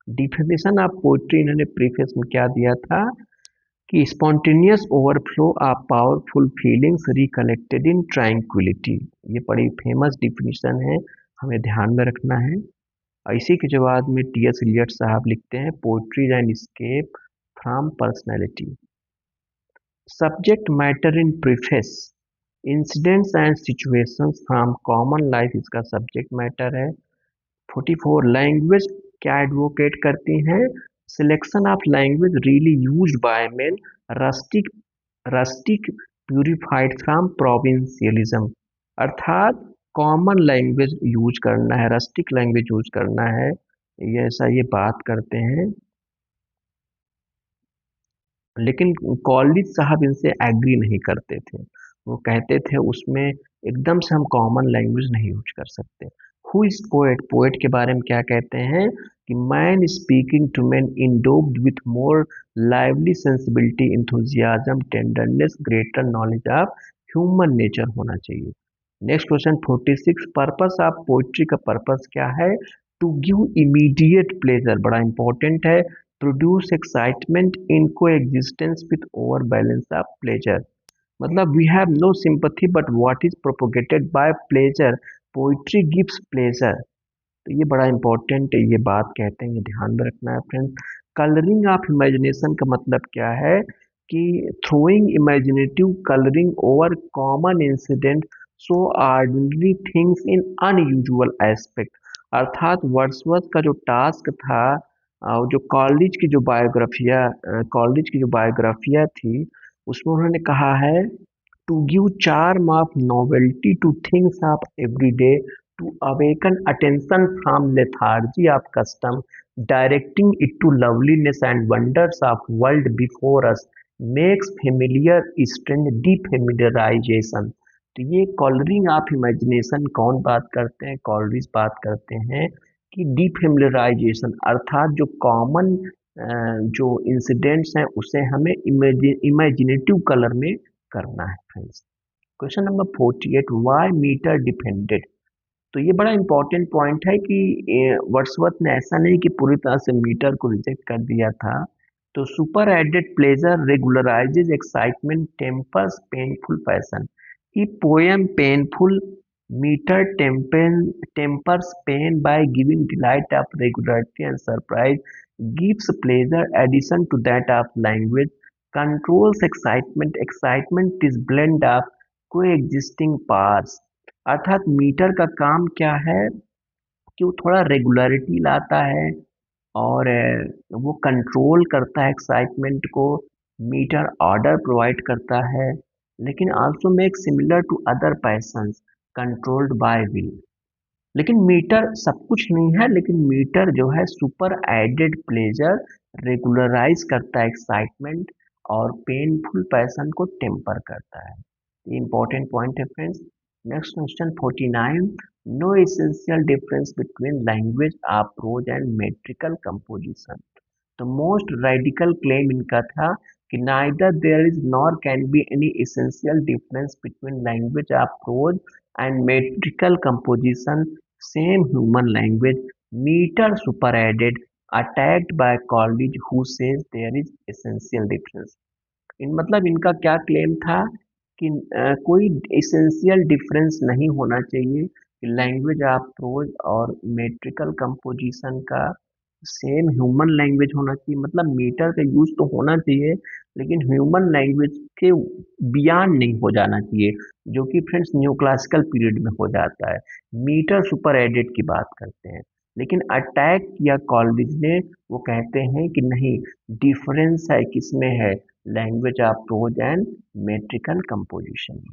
डिफिनेशन ऑफ पोइट्री इन्होंने प्रीफेस में क्या दिया था कि spontaneous overflow of powerful feelings recollected in tranquillity. ये बड़ी फेमस डिफिनेशन है, हमें ध्यान में रखना है। और इसी के जवाब में टी.एस. इलियट साहब लिखते हैं, poetry and escape from personality. Subject matter in preface, incidents and situations from common life इसका सब्जेक्ट मैटर है। 44, लैंग्वेज क्या एडवोकेट करती हैं, selection of language really used by men, rustic rustic purified from provincialism. अर्थात कॉमन लैंग्वेज यूज करना है, रस्टिक लैंग्वेज यूज करना है, ये ऐसा ये बात करते हैं। लेकिन कॉलेज साहब इनसे एग्री नहीं करते थे, वो कहते थे उसमें एकदम से हम कॉमन लैंग्वेज नहीं यूज कर सकते। हु इज पोएट, पोएट के बारे में क्या कहते हैं कि man speaking to man endowed with more lively sensibility, enthusiasm, tenderness, greater knowledge of human nature होना चाहिए। Next question 46, purpose of poetry का पर्पस क्या है, टू गिव इमीडिएट प्लेजर, बड़ा इंपॉर्टेंट है, produce excitement in coexistence with over balance of pleasure. मतलब we have no sympathy but what is propagated by pleasure, poetry gives pleasure. तो ये बड़ा इंपॉर्टेंट ये बात कहते हैं, ये ध्यान में रखना है फ्रेंड्स। कलरिंग ऑफ इमेजिनेशन का मतलब क्या है कि throwing imaginative colouring over common incident so ordinary things in unusual aspect. अर्थात वर्ड्सवर्थ का जो टास्क था, जो कॉलेज की जो बायोग्राफिया थी, उसमें उन्होंने कहा है to give charm of novelty to things of everyday, to awaken attention from lethargy of custom, directing it to loveliness and wonders of world before us, makes familiar strange defamiliarization। तो ये कॉलरिंग ऑफ इमेजिनेशन कौन बात करते हैं, कॉलरिज बात करते हैं कि डिफेमिलियराइजेशन, अर्थात जो कॉमन जो इंसिडेंट्स हैं उसे हमें इमेजिनेटिव कलर में करना है friends. Question number 48, why metre depended. तो ये बड़ा इंपॉर्टेंट पॉइंट है कि वर्ड्सवर्थ ने ऐसा नहीं कि पूरी तरह से मीटर को रिजेक्ट कर दिया था। तो superadded pleasure regularises excitement tempers painful passion. ई poem painful metre tempers pain by giving delight of regularity and surprise, gives pleasure addition to that of language, controls excitement, excitement is blend of coexisting parts. अर्थात मीटर का काम क्या है कि वो थोड़ा रेगुलरिटी लाता है और वो कंट्रोल करता है एक्साइटमेंट को, मीटर ऑर्डर प्रोवाइड करता है, लेकिन also make similar to other passions controlled by will. लेकिन मीटर सब कुछ नहीं है, लेकिन मीटर जो है सुपर एडेड प्लेजर रेगुलराइज करता है एक्साइटमेंट और पेनफुल पैशन को टेम्पर करता है। ये इंपॉर्टेंट पॉइंट है friends. Next question 49. No essential difference between language approach and metrical composition. The most radical claim इनका था कि neither there is nor can be any essential difference between language approach and metrical composition. Same human language, meter superadded, attacked by colleague who says there is essential difference. इन मतलब इनका क्या क्लेम था कि कोई एसेंशियल डिफरेंस नहीं होना चाहिए कि लैंग्वेज अप्रोच और मेट्रिकल कंपोजिशन का सेम ह्यूमन लैंग्वेज होना चाहिए, मतलब मीटर का यूज तो होना चाहिए लेकिन ह्यूमन लैंग्वेज के बियॉन्ड नहीं हो जाना चाहिए, जो कि फ्रेंड्स न्यू क्लासिकल पीरियड में हो जाता है। मीटर सुपर एडेड की बात करते हैं, लेकिन अटैक या कॉलरिज ने वो कहते हैं कि नहीं, डिफरेंस है किसमें है, language approach and metrical composition.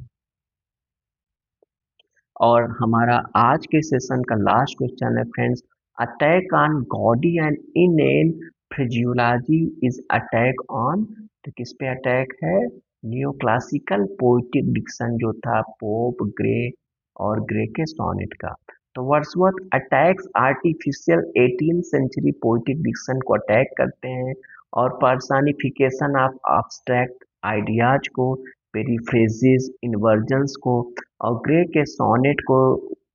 और हमारा आज के सेशन का लास्ट क्वेश्चन है friends, attack on gaudy and inane phraseology is attack on, तो किस पे अटैक है, न्यू क्लासिकल पोइटिक डिक्शन जो था पोप, ग्रे और ग्रे के सोनेट का। तो Wordsworth attacks artificial 18th century poetic diction को अटैक करते हैं और पर्सनिफिकेशन ऑफ abstract आइडियाज को, पेरीफ्रेजेस, इन्वर्जन्स को और ग्रे के सोनेट को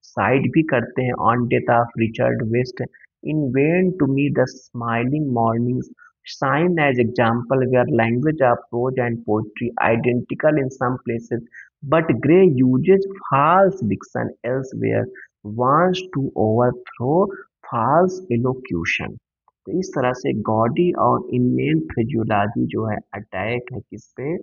साइड भी करते हैं on death of Richard West. In vain to me the smiling mornings shine as example where language approach and poetry identical in some places, but Gray uses false diction elsewhere, wants to overthrow false elocution। तो इस तरह से गॉडी और इंडियन फ्रेजियोलॉजी जो है अटैक है किस पे,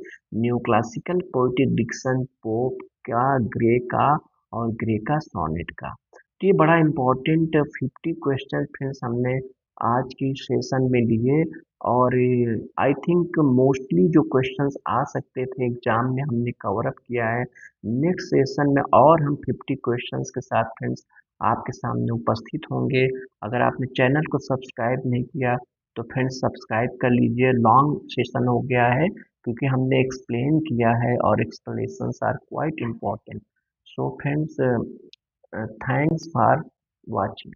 new classical poetic diction Pope का, ग्रे का और ग्रे का सोनेट का। तो ये बड़ा इंपॉर्टेंट 50 क्वेश्चन फ्रेंड्स हमने आज की सेशन में लिए और आई थिंक मोस्टली जो क्वेश्चंस आ सकते थे एग्जाम में हमने कवर अप किया है। नेक्स्ट सेशन में और हम 50 क्वेश्चंस के साथ फ्रेंड्स आपके सामने उपस्थित होंगे। अगर आपने चैनल को सब्सक्राइब नहीं किया तो फ्रेंड्स सब्सक्राइब कर लीजिए, लॉन्ग सेशन हो गया है क्योंकि हमने एक्सप्लेन किया है और explanations are quite important. So friends, thanks for watching।